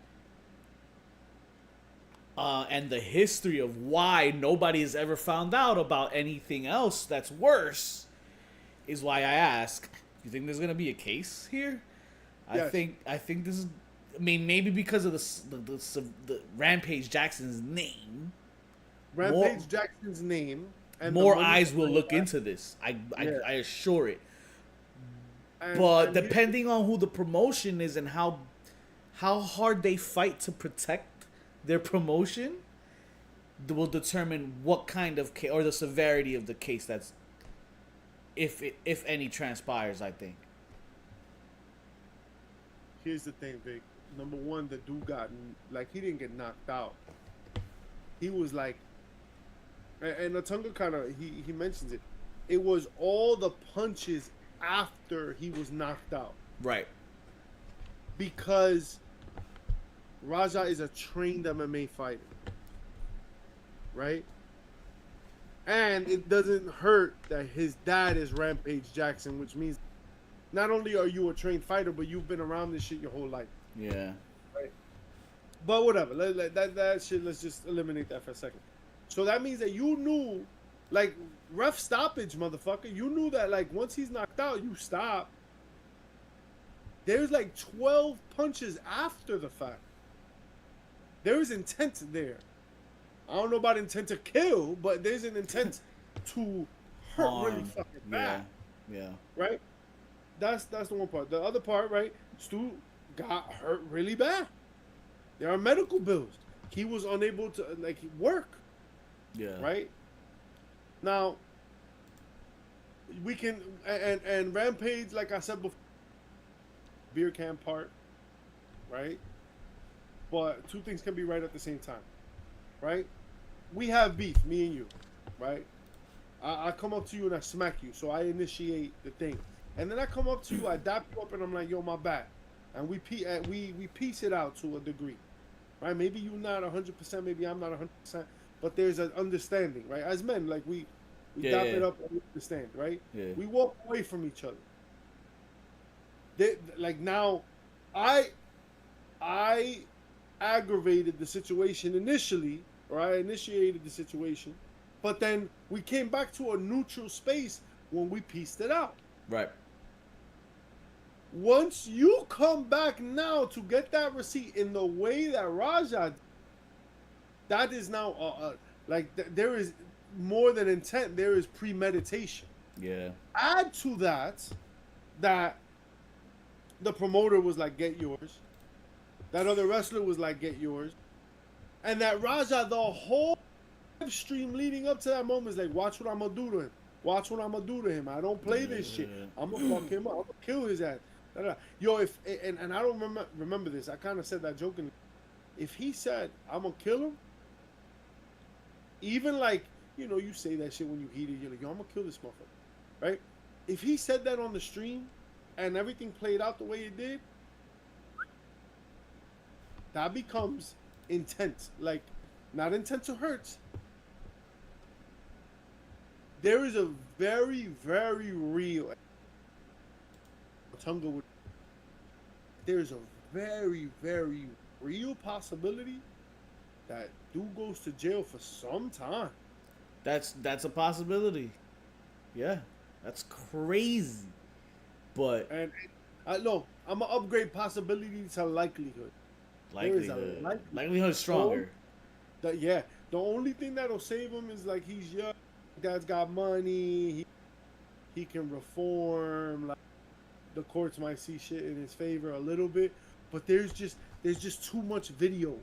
and the history of why nobody has ever found out about anything else that's worse, is why I ask, you think there's gonna be a case here? Yes. I think this is, I mean, maybe because of the Rampage Jackson's name. Jackson's name. And more eyes will look into this. I assure it. But depending on who the promotion is and how hard they fight to protect their promotion, will determine what kind of case or the severity of the case that's, if any, transpires. I think. Here's the thing, Vic. Number one, the dude he didn't get knocked out. He was like, and Otunga kind of he mentions it. It was all the punches after he was knocked out. Right. Because Raja is a trained MMA fighter. Right? And it doesn't hurt that his dad is Rampage Jackson, which means not only are you a trained fighter, but you've been around this shit your whole life. Yeah. Right? But whatever. That shit, let's just eliminate that for a second. So that means that you knew, like, ref stoppage, motherfucker. You knew that, like, once he's knocked out, you stop. There's, like, 12 punches after the fact. There is intent there. I don't know about intent to kill, but there's an intent to hurt really fucking bad. Yeah. Right? That's the one part. The other part, right? Stu got hurt really bad. There are medical bills. He was unable to, work. Yeah. Right? Now, we can, and Rampage, like I said before, beer can part, right? But two things can be right at the same time, right? We have beef, me and you, right? I come up to you and I smack you, so I initiate the thing. And then I come up to you, I dap you up, and I'm like, yo, my bad. And we piece it out to a degree, right? Maybe you're not 100%, maybe I'm not 100%. But there's an understanding, right? As men, like we dap it up and we understand, right? Yeah. We walk away from each other. Now, I aggravated the situation initially, or I initiated the situation, but then we came back to a neutral space when we pieced it out. Right. Once you come back now to get that receipt in the way that Raja, that is now there is more than intent. There is premeditation. Yeah. Add to that the promoter was like, get yours. That other wrestler was like, get yours. And that Raja, the whole stream leading up to that moment is like, watch what I'm going to do to him. Watch what I'm going to do to him. I don't play this shit. I'm going to fuck him up. I'm going to kill his ass. Yo, and I don't remember this. I kind of said that jokingly. If he said, I'm going to kill him, even like, you know, you say that shit when you heated, you're like, yo, I'm going to kill this motherfucker. Right? If he said that on the stream and everything played out the way it did, that becomes intent. Like, not intent to hurt. There is a very, very real Tunga would. There's a very, very real possibility that dude goes to jail for some time. That's a possibility. Yeah, that's crazy. But And no, I'm gonna upgrade possibility to likelihood. likelihood stronger. The only thing that'll save him is like he's young, dad's got money, he can reform. Like the courts might see shit in his favor a little bit, but there's just too much video.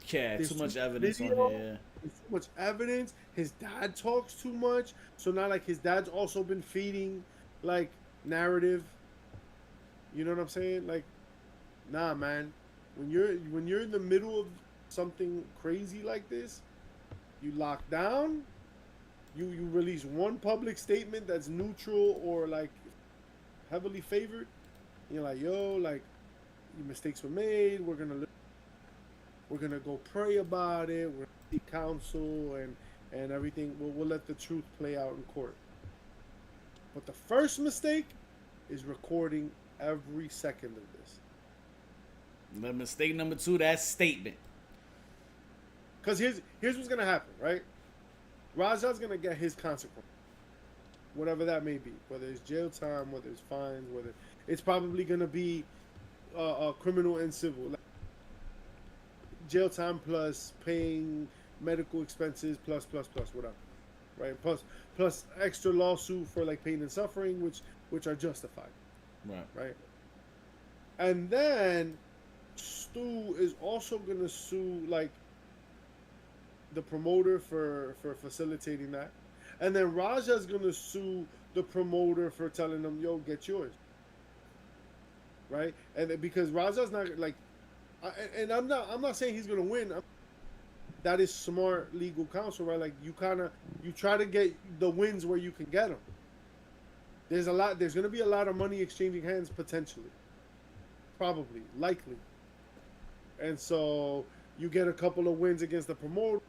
Yeah, There's too much too evidence video. on here. Yeah. There's too much evidence. His dad talks too much, so now like his dad's also been feeding like narrative. You know what I'm saying? Like, nah, man. When you're in the middle of something crazy like this, you lock down. You release one public statement that's neutral or like heavily favored. You're like, yo, like, mistakes were made. We're gonna go pray about it. We're gonna seek counsel and everything. We'll let the truth play out in court. But the first mistake is recording every second of this. But mistake number 2, that statement. Because here's what's gonna happen, right? Raja's gonna get his consequence, whatever that may be. Whether it's jail time, whether it's fines, whether it's probably gonna be criminal and civil. Like, jail time plus paying medical expenses plus whatever, right? Plus extra lawsuit for like pain and suffering, which are justified, right? And then Stu is also gonna sue like the promoter for facilitating that, and then Raja's gonna sue the promoter for telling them, yo, get yours, right? And because Raja's not like, and I'm not saying he's gonna win. That is smart legal counsel, right? Like you try to get the wins where you can get them. There's gonna be a lot of money exchanging hands potentially, probably, likely, and so you get a couple of wins against the promoter,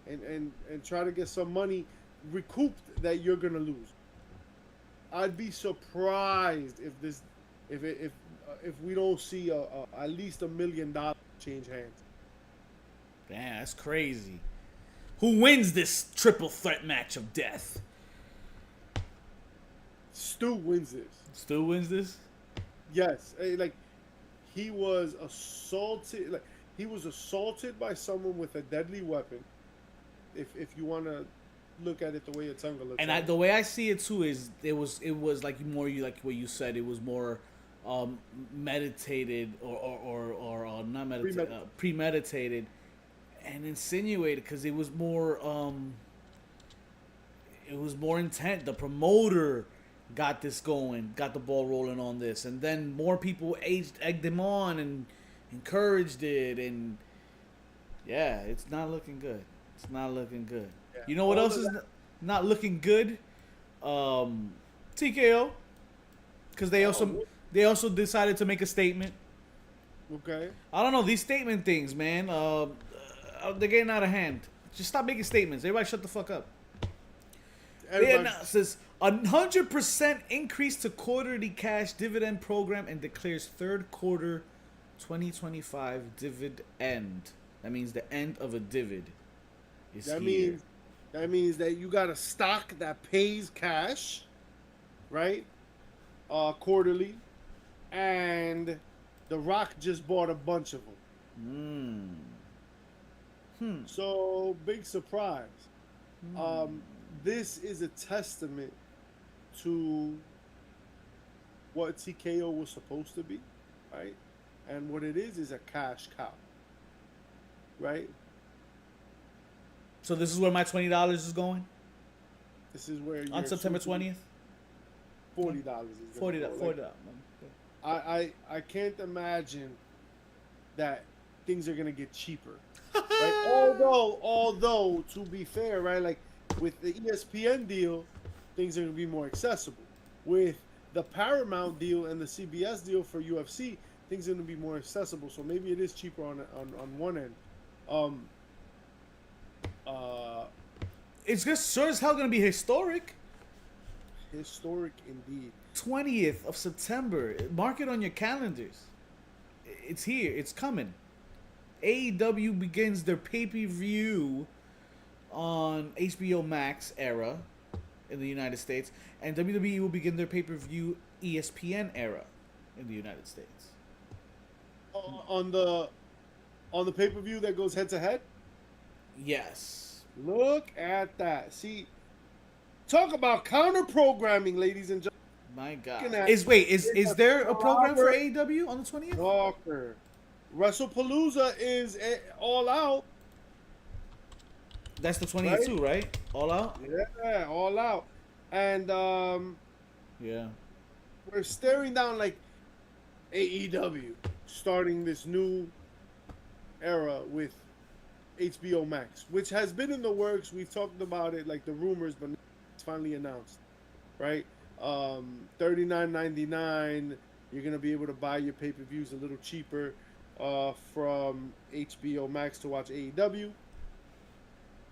and try to get some money recouped that you're gonna lose. I'd be surprised if we don't see at least $1 million change hands. Damn, that's crazy. Who wins this triple threat match of death? Stu wins this. Stu wins this? Yes, like he was assaulted. Like he was assaulted by someone with a deadly weapon. If you want to look at it the way your tongue looks. And the way I see it too is it was like more you like what you said. It was more meditated or not meditated, premeditated and insinuated because it was more intent. The promoter got this going, got the ball rolling on this, and then more people egged him on and encouraged it, and yeah, it's not looking good. It's not looking good. Yeah. You know what else is not looking good? TKO, because they also decided to make a statement. Okay. I don't know, these statement things, man. They're getting out of hand. Just stop making statements. Everybody, shut the fuck up. They announced this 100% increase to quarterly cash dividend program and declares third quarter 2025 dividend. That means the end of a divid is That here. means that you got a stock that pays cash, right? Quarterly, and The Rock just bought a bunch of them. So big surprise. This is a testament to what TKO was supposed to be, right? And what it is a cash cow, right? So this is where my $20 is going This is where on September 20th. $40 is $40. I can't imagine that things are gonna get cheaper. Right? Although to be fair, right, like with the ESPN deal, things are gonna be more accessible. With the Paramount deal and the CBS deal for UFC, things are gonna be more accessible. So maybe it is cheaper on one end. It's just sure as hell gonna be historic. Historic indeed. 20th of September. Mark it on your calendars. It's here. It's coming. AEW begins their pay-per-view on HBO Max era in the United States, and WWE will begin their pay-per-view ESPN era in the United States. On the pay-per-view that goes head to head. Yes. Look at that. See, talk about counter programming, ladies and gentlemen. My God. Looking at- Is there a program for AEW on the 20th? Walker. WrestlePalooza is all out. That's the 20th too, right? All out? Yeah, all out. And Yeah. we're staring down like AEW starting this new era with HBO Max, which has been in the works. We've talked about it, like the rumors, but it's finally announced, right? $39.99. You're gonna be able to buy your pay-per-views a little cheaper from HBO Max to watch AEW.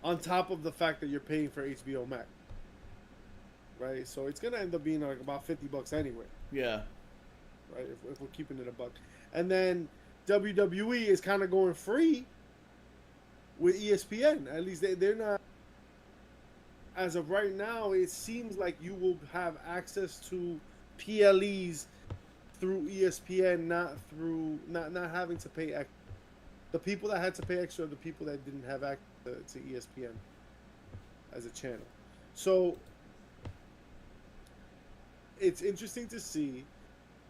On top of the fact that you're paying for HBO Max, right? So it's gonna end up being like about $50 anyway, Yeah. right? If we're keeping it a buck. And then WWE is kind of going free with ESPN. At least they're not. As of right now, it seems like you will have access to PLEs through ESPN, not having to pay extra. The people that had to pay extra are the people that didn't have access to ESPN as a channel. So it's interesting to see.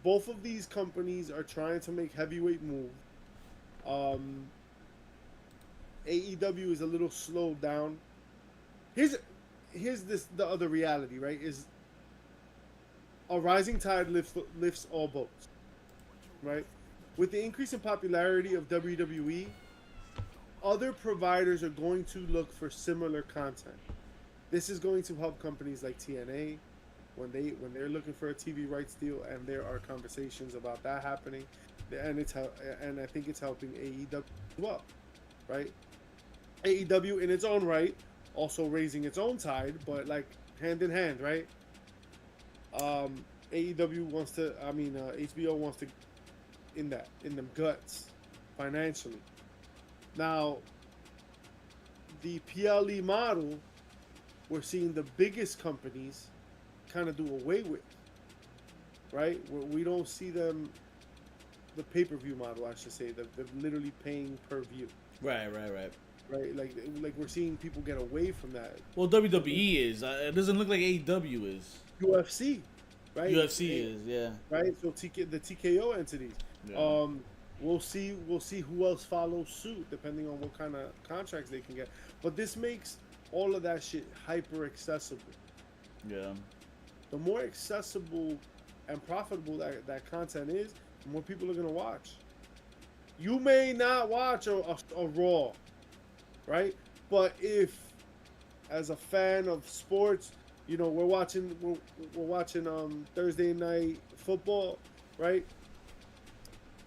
Both of these companies are trying to make heavyweight moves. AEW is a little slowed down. Here's the other reality, right? Is a rising tide lifts all boats, right? With the increase in popularity of WWE, other providers are going to look for similar content. This is going to help companies like TNA when they're looking for a TV rights deal, and there are conversations about that happening, and I think it's helping AEW as well, right? AEW in its own right, also raising its own tide, but like hand in hand, right? AEW wants to, HBO wants to in them guts financially. Now, the PLE model, we're seeing the biggest companies kind of do away with, right? We don't see them, the pay-per-view model, I should say, that they're literally paying per view. Right. Right, like we're seeing people get away from that. Well, WWE is. It doesn't look like AEW is. UFC, right? UFC is, yeah. Right. So the TKO entities. Yeah. We'll see who else follows suit depending on what kind of contracts they can get. But this makes all of that shit hyper accessible. Yeah. The more accessible and profitable that content is, the more people are gonna watch. You may not watch a Raw, right? But if, as a fan of sports, we're watching Thursday night football, right?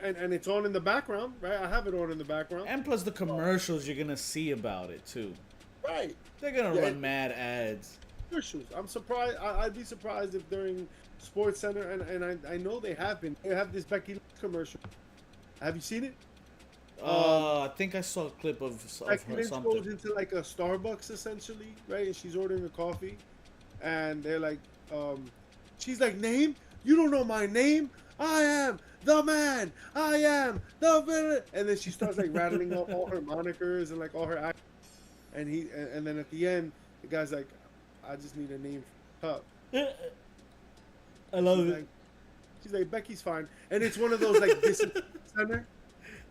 And it's on in the background, right? I have it on in the background. And plus the commercials you're gonna see about it too. Right. They're gonna run mad ads. Commercials. I'm surprised. I'd be surprised if during Sports Center, and I know they have been. They have this Becky Lynch commercial Have you seen it? I think I saw a clip of Becky her Lynch goes something. into like a Starbucks essentially, right? And she's ordering a coffee, and they're like, she's like, name? You don't know my name? I am the man. I am the villain. And then she starts like rattling off all her monikers and like all her acts. And then at the end, the guy's like, I just need a name for the cup. I love She's it. like, she's like, Becky's fine. And it's one of those like disinfection center.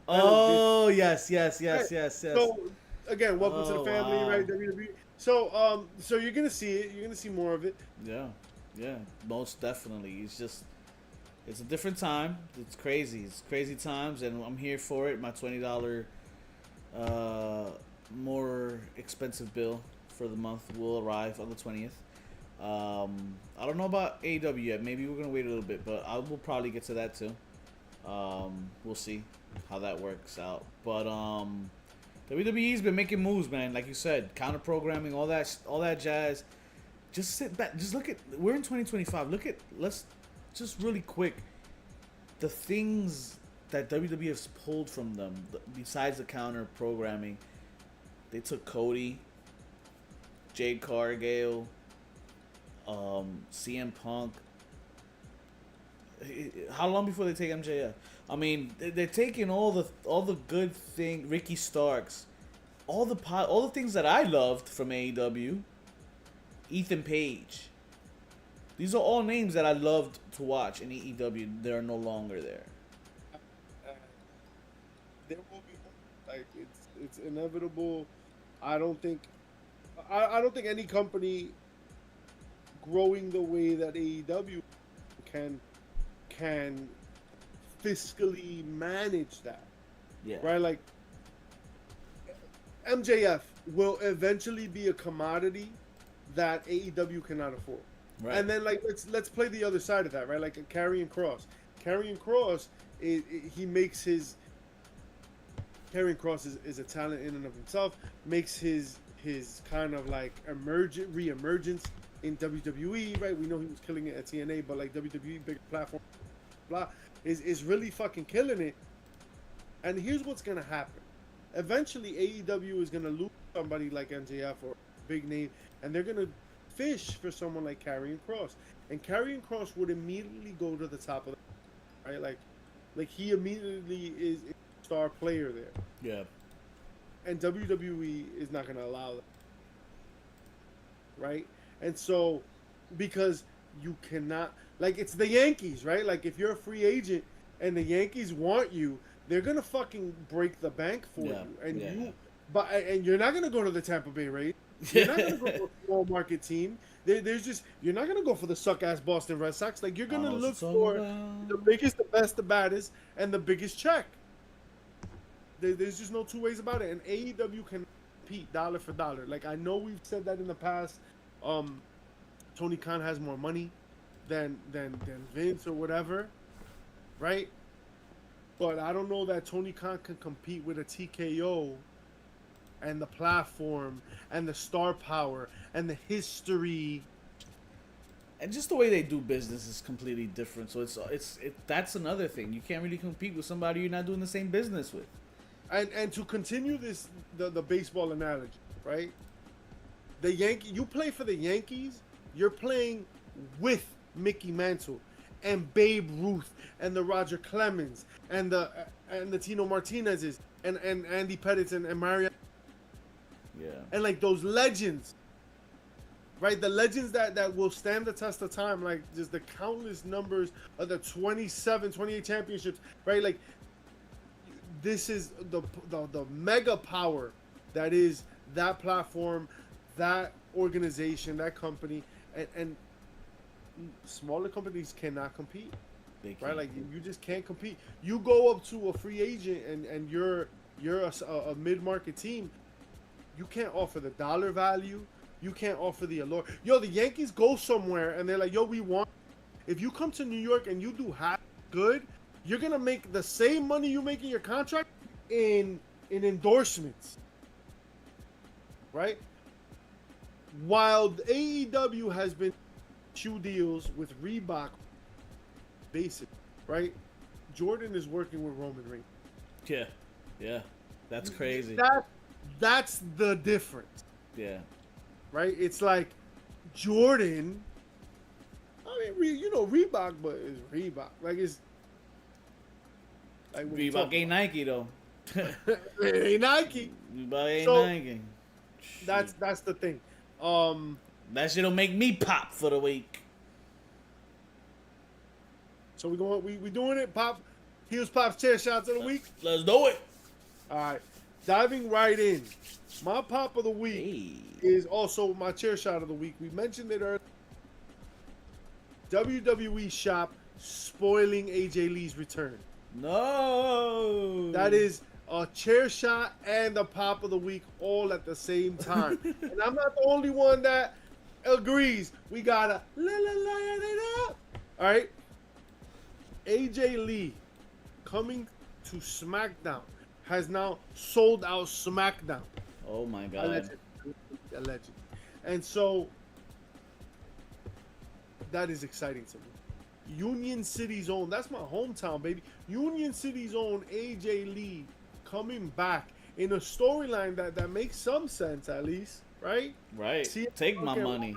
Oh yes. So again, welcome to the Oh, family, wow. right? WWE. So so you're gonna see it. You're gonna see more of it. Yeah, most definitely. It's a different time. It's crazy. It's crazy times, and I'm here for it. My $20 more expensive bill for the month will arrive on the 20th. I don't know about AEW yet. Maybe we're gonna wait a little bit, but I will probably get to that too. We'll see how that works out. But WWE's been making moves, man. Like you said, counter programming, all that jazz. Just sit back. Just look at. We're in 2025. Let's just really quick. The things that WWE has pulled from them, besides the counter programming, they took Cody, Jade Cargill, CM Punk. How long before they take MJF? I mean, they're taking all the good thing, Ricky Starks, all the things that I loved from AEW. Ethan Page. These are all names that I loved to watch in AEW. They're no longer there. There will be like it's inevitable. I don't think any company growing the way that AEW can fiscally manage that. Yeah. Right? Like MJF will eventually be a commodity that AEW cannot afford. Right. And then like let's play the other side of that, right? Like a Karrion Kross. Karrion Kross Karrion Kross is a talent in and of himself. Makes his kind of like re-emergence in WWE, right? We know he was killing it at TNA, but like WWE, big platform, blah, is really fucking killing it. And here's what's gonna happen: eventually, AEW is gonna lose somebody like MJF or big name, and they're gonna fish for someone like Karrion Kross, and Karrion Kross would immediately go to the top of the, right? Like he immediately is a star player there. Yeah. And WWE is not gonna allow that, right? And so, because you cannot, like, it's the Yankees, right? Like, if you're a free agent and the Yankees want you, they're gonna fucking break the bank for you, and and you're not gonna go to the Tampa Bay Rays. You're not gonna go to a small market team. You're not gonna go for the suck ass Boston Red Sox. Like, you're gonna look for the biggest, the best, the baddest, and the biggest check. There's just no two ways about it. And AEW can compete dollar for dollar. Like, I know we've said that in the past. Tony Khan has more money than Vince or whatever, right? But I don't know that Tony Khan can compete with a TKO and the platform and the star power and the history. And just the way they do business is completely different. So that's another thing. You can't really compete with somebody you're not doing the same business with. And to continue the baseball analogy, right? You play for the Yankees, you're playing with Mickey Mantle and Babe Ruth and the Roger Clemens and the Tino Martinez's and Andy Pettitte and Mario. Yeah. And like those legends, right? The legends that will stand the test of time, like just the countless numbers of the 28 championships, right? Like, this is the mega power that is that platform, that organization, that company, and smaller companies cannot compete. Right? Like, you just can't compete. You go up to a free agent and you're a mid-market team. You can't offer the dollar value. You can't offer the allure. Yo, the Yankees go somewhere and they're like, yo, we want. If you come to New York and you do half good, you're gonna make the same money you make in your contract in endorsements, right? While AEW has been shoe deals with Reebok, basic, right? Jordan is working with Roman Reigns. Yeah, yeah, that's crazy. That's the difference, Yeah, right? It's like Jordan. I mean, you know, Reebok, but it's Reebok. Like it's like when you Reebok talk ain't Nike though. about- it ain't Nike. Reebok ain't So, Nike. That's the thing. That shit'll make me pop for the week. So we doing it. Pop, heels, pops, chair shots of the week. Let's do it. All right, diving right in. My pop of the week Hey. is also my chair shot of the week. We mentioned it earlier. WWE shop spoiling AJ Lee's return. No. That is a chair shot and a pop of the week all at the same time. And I'm not the only one that agrees. We gotta light it up. All right. AJ Lee coming to SmackDown has now sold out SmackDown. Oh my God. Allegedly. And so that is exciting to me. Union City's own, that's my hometown, baby. Union City's own AJ Lee coming back in a storyline that makes some sense, at least, right? Right. Take my money.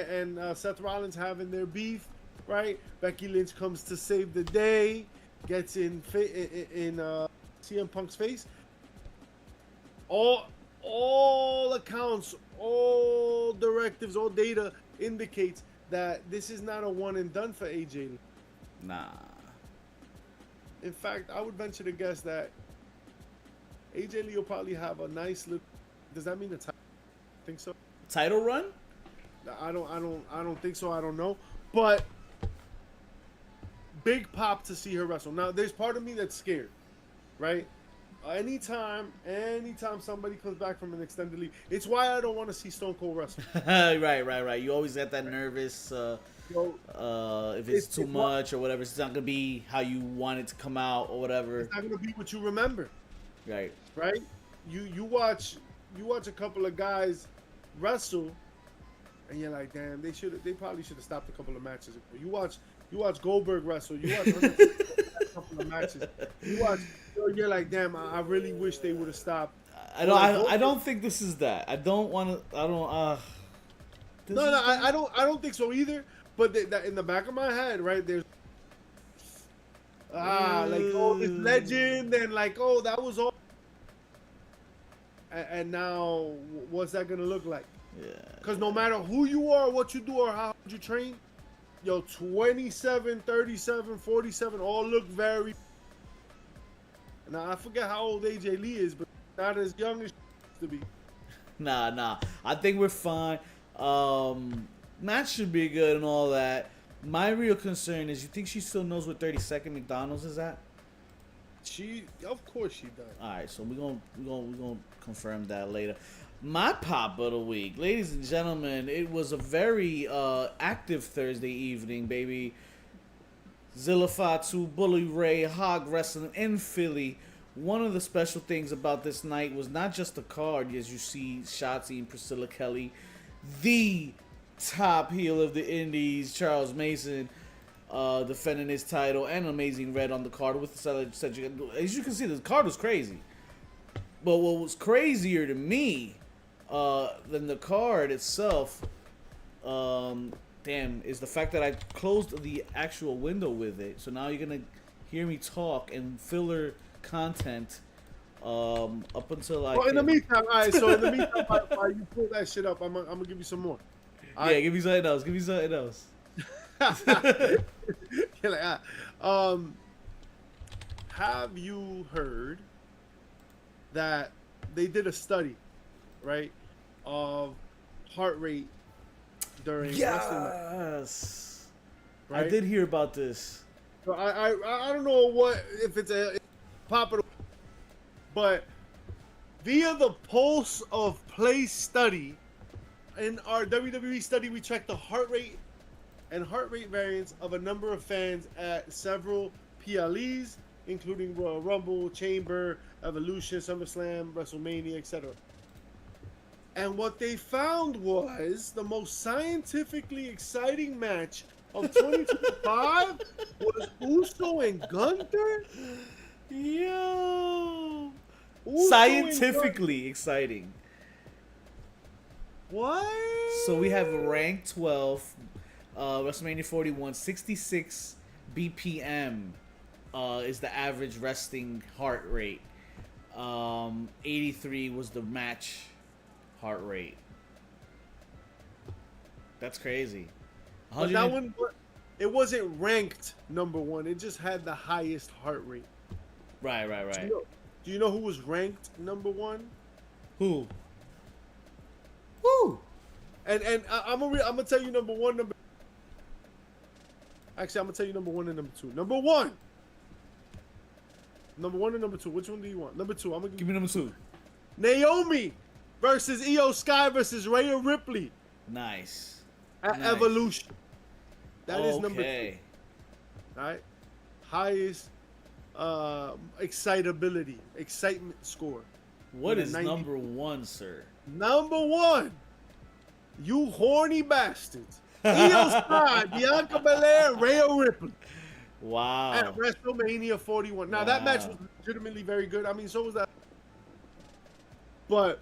And Seth Rollins having their beef, right? Becky Lynch comes to save the day, gets in CM Punk's face. All accounts, all directives, all data indicates that this is not a one and done for AJ Lee. Nah. In fact, I would venture to guess that AJ Lee will probably have a nice little. Does that mean a title? Think so? Title run? I don't think so. I don't know. But big pop to see her wrestle. Now, there's part of me that's scared, right? Anytime somebody comes back from an extended leave, it's why I don't want to see Stone Cold wrestle. Right. You always get that nervous. If it's too much or whatever, it's not gonna be how you want it to come out or whatever. It's not gonna be what you remember. Right. You watch a couple of guys wrestle, and you're like, damn, they probably should have stopped a couple of matches ago. You watch Goldberg wrestle. You watch a couple of matches. You're like, damn, I really wish they would have stopped. I don't think this is that. I don't. I don't think so either. But that in the back of my head, right there's this legend, and that was all. And now, what's that gonna look like? Yeah. Because no matter who you are, what you do, or how you train, 27, 37, 47, all look very. Now I forget how old AJ Lee is, but not as young as she used to be. Nah. I think we're fine. Match should be good and all that. My real concern is, you think she still knows what 32nd McDonald's is at? Of course she does. All right, so we're gonna confirm that later. My pop of the week, ladies and gentlemen, it was a very active Thursday evening, baby. Zilla Fatu, Bully Ray, Hog Wrestling in Philly. One of the special things about this night was not just the card, as you see Shotzi and Priscilla Kelly, the top heel of the Indies, Charles Mason, defending his title, and Amazing Red on the card with the Cedric. As you can see, the card was crazy. But what was crazier to me than the card itself, is the fact that I closed the actual window with it. So now you're gonna hear me talk and filler content up until I. Well, in the meantime, all right. So in the meantime, while you pull that shit up, I'm gonna give you some more. Yeah, give me something else. You're like, have you heard that they did a study, right, of heart rate during wrestling matches? Yes, Right? I did hear about this. So I don't know if it's a popular, but via the Pulse of Play study, in our WWE study, we checked the heart rate and heart rate variance of a number of fans at several PLEs, including Royal Rumble, Chamber, Evolution, SummerSlam, WrestleMania, etc. And what they found was the most scientifically exciting match of 2025 was Uso and Gunther. Yo. Who's Scientifically exciting. What? So we have rank 12, WrestleMania 41, 66 BPM is the average resting heart rate. 83 was the match heart rate. That's crazy. But that one, it wasn't ranked number one. It just had the highest heart rate. Right. Do you know who was ranked number one? Who? Who? And I'm gonna tell you number one, Actually, I'm gonna tell you number one and number two. Number one and number two. Which one do you want? Number two. I'm gonna Give me number 2. Naomi versus Io Sky versus Rhea Ripley Nice. at Nice. Evolution. That is number 2. Okay. All right. Highest excitement score. What With is a 90. number 1, sir? Number one, you horny bastards. Io Sky, Bianca Belair, Rhea Ripley Wow. at WrestleMania 41. Now that match Wow. was legitimately very good. I mean, so was that. But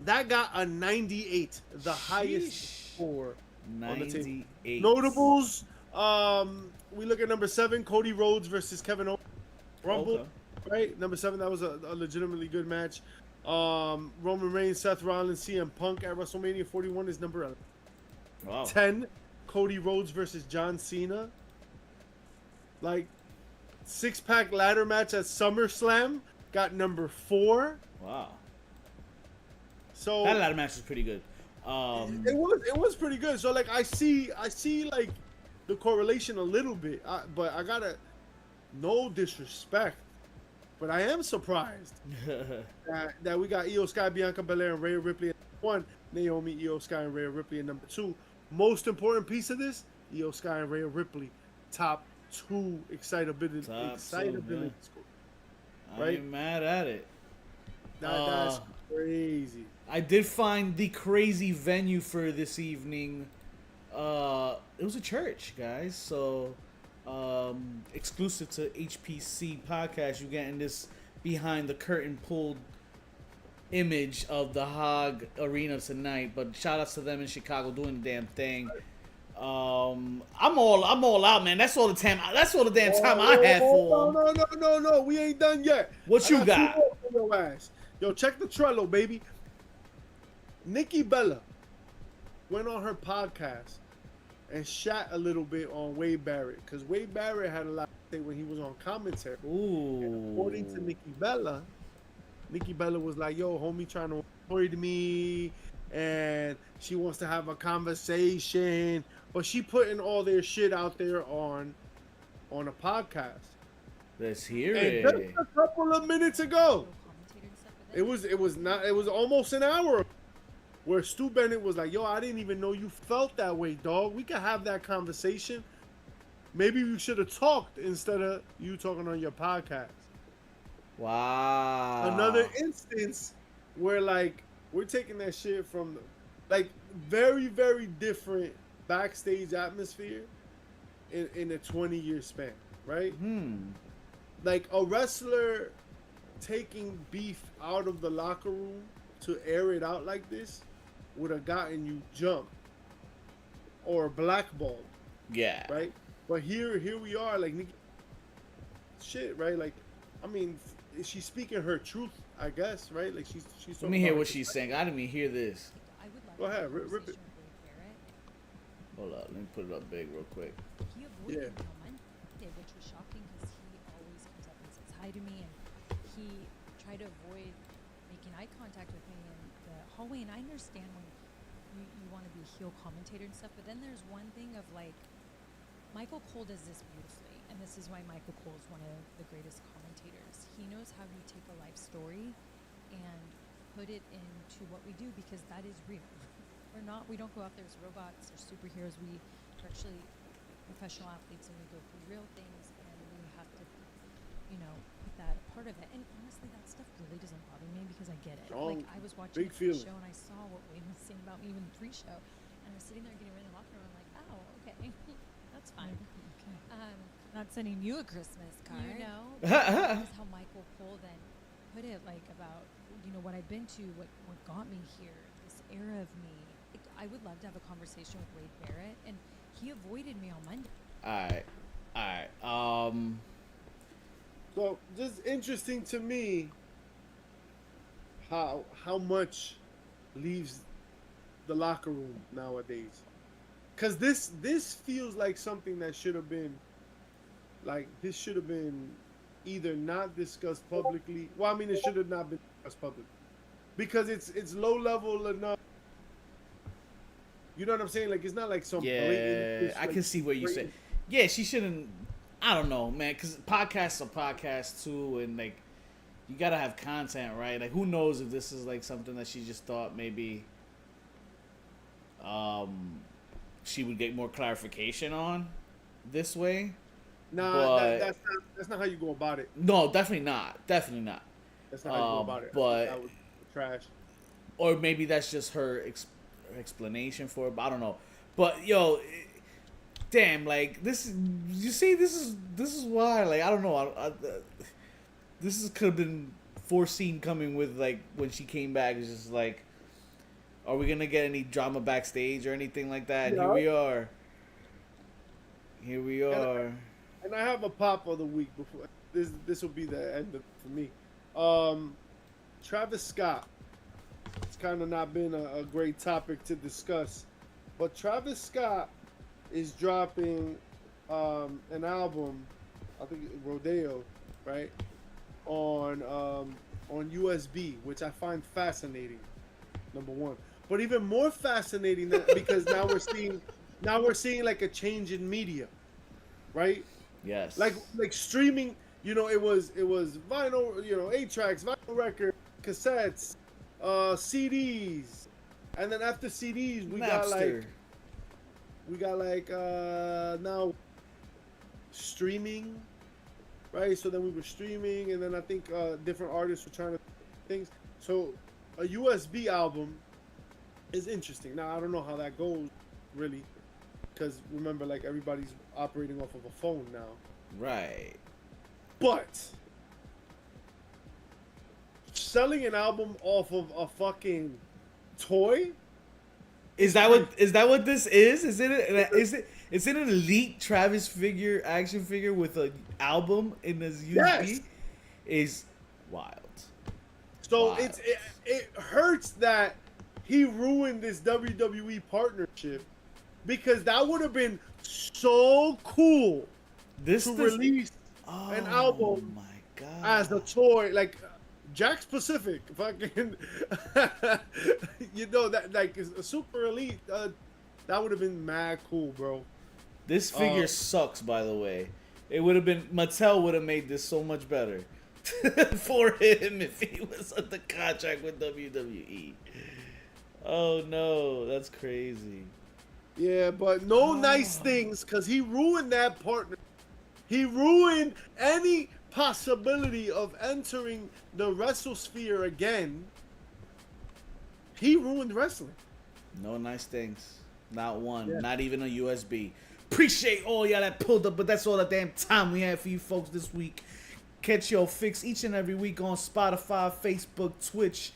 that got a 98, the highest Sheesh. score on the table. 98. Notables. We look at number 7, Cody Rhodes versus Kevin Owens. Rumble, Okay. right? Number 7, that was a legitimately good match. Roman Reigns, Seth Rollins, CM Punk at WrestleMania 41 is number 11. Wow. 10, Cody Rhodes versus John Cena. Like, 6-pack ladder match at SummerSlam got number 4. Wow. So That ladder match was pretty good. it was pretty good. So like I see like the correlation a little bit, but I gotta, no disrespect, but I am surprised that we got Io Sky, Bianca Belair, and Rhea Ripley at number 1, Naomi, Io Sky, and Rhea Ripley at number 2. Most important piece of this, Io Sky and Rhea Ripley, top 2 excitability Top score. I Right? ain't mad at it. That's crazy. I did find the crazy venue for this evening. It was a church, guys. So, exclusive to HPC podcast, you're getting this behind the curtain pulled image of the Hog Arena tonight. But shout outs to them in Chicago doing the damn thing. I'm all out, man. That's all the damn time I had for 'em. No. We ain't done yet. What you I got? 2 more for your ass. Yo, check the Trello, baby. Nikki Bella went on her podcast and shat a little bit on Wade Barrett, because Wade Barrett had a lot to say when he was on commentary. Ooh. And according to Nikki Bella was like, yo, homie trying to avoid me, and she wants to have a conversation, but she putting all their shit out there on a podcast. Let's hear And it. just a couple of minutes ago, it was almost an hour where Stu Bennett was like, yo, I didn't even know you felt that way, dog. We could have that conversation. Maybe you should have talked instead of you talking on your podcast. Wow. Another instance where, like, we're taking that shit from, like, very, very different backstage atmosphere in a 20-year span, right? Like, a wrestler taking beef out of the locker room to air it out like this would have gotten you jumped or blackballed, Yeah. right? But here we are, like, shit, right? Like, I mean, she's speaking her truth, I guess, right? Like, she's Let me hear what she's saying. I didn't even hear this. I would like Go to have ahead, a rip it. conversation with Barrett. Hold up. Let me put it up big real quick. He avoided Yeah. me on Monday, which was shocking because he always comes up and says hi to me, and he tried to avoid making eye contact with me in the hallway. And I understand when you want to be a heel commentator and stuff, but then there's one thing of like, Michael Cole does this beautifully, and this is why Michael Cole is one of the greatest commentators. He knows how to take a life story and put it into what we do, because that is real. We don't go out there as robots or superheroes. We are actually professional athletes, and we go through real things, and we have to, put that a part of it. And honestly, that stuff really doesn't bother me because I get it. Strong, Like, I was watching big the pre feeling. show and I saw what Wayne was saying about me even the pre show, and I was sitting there getting ready to locker room. I'm like, oh, okay, that's fine. not sending you a Christmas card. You know, that was how Michael Cole then put it, like about what I've been to, what got me here, this era of me. I would love to have a conversation with Wade Barrett, and he avoided me on Monday. All right. So just interesting to me how much leaves the locker room nowadays. Cause this feels like something that should have been this should have been either not discussed publicly. Well, I mean, it should have not been discussed publicly because it's low level enough. You know what I'm saying? Like, it's not like some blatant, I can see what you said. Yeah, she shouldn't. I don't know, man, because podcasts are podcasts too, and like you gotta have content, right? Like, who knows if this is like something that she just thought maybe she would get more clarification on this way. Nah, that's not how you go about it. No, definitely not. Definitely not. That's not how you go about it. But that was trash. Or maybe that's just her explanation for it. But I don't know. But yo, damn, like this is. You see, this is why. Like, I don't know. This could have been foreseen coming with, like, when she came back. It's just like, are we gonna get any drama backstage or anything like that? Yeah. Here we are. Here we are. And I have a pop of the week before this will be the end of for me. Travis Scott. It's kind of not been a great topic to discuss, but Travis Scott is dropping an album, I think Rodeo, right? On USB, which I find fascinating. Number one, but even more fascinating because now we're seeing like a change in media, right? Yes. Like streaming, it was vinyl, 8-tracks, vinyl record, cassettes, CDs, and then after CDs we got like now streaming, right? So then we were streaming, and then I think different artists were trying to things. So a USB album is interesting. Now I don't know how that goes really, because remember, like, everybody's operating off of a phone now. Right. But selling an album off of a fucking toy? Is that what this is? Is it an elite Travis figure, action figure with an album in this USB? Yes. Is wild. So Wild. it hurts that he ruined this WWE partnership, because that would have been so cool to release an album Oh my god! as a toy, like Jack Pacific, fucking, that like is a super elite. That would have been mad cool, bro. This figure sucks, by the way. It would have been Mattel would have made this so much better for him if he was on the contract with WWE. Oh no, that's crazy. Yeah, but no nice things, because he ruined that partner. He ruined any possibility of entering the WrestleSphere again. He ruined wrestling. No nice things. Not one. Yeah. Not even a USB. Appreciate all y'all that pulled up, but that's all the damn time we had for you folks this week. Catch your fix each and every week on Spotify, Facebook, Twitch,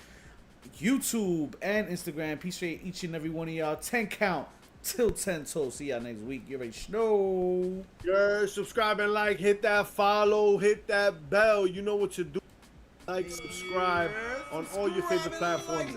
YouTube, and Instagram. Appreciate each and every one of y'all. 10 count till 10 toes. See y'all next week. You already know. Yeah, subscribe and like, hit that follow, hit that bell. You know what to do. Like, subscribe on all your favorite platforms.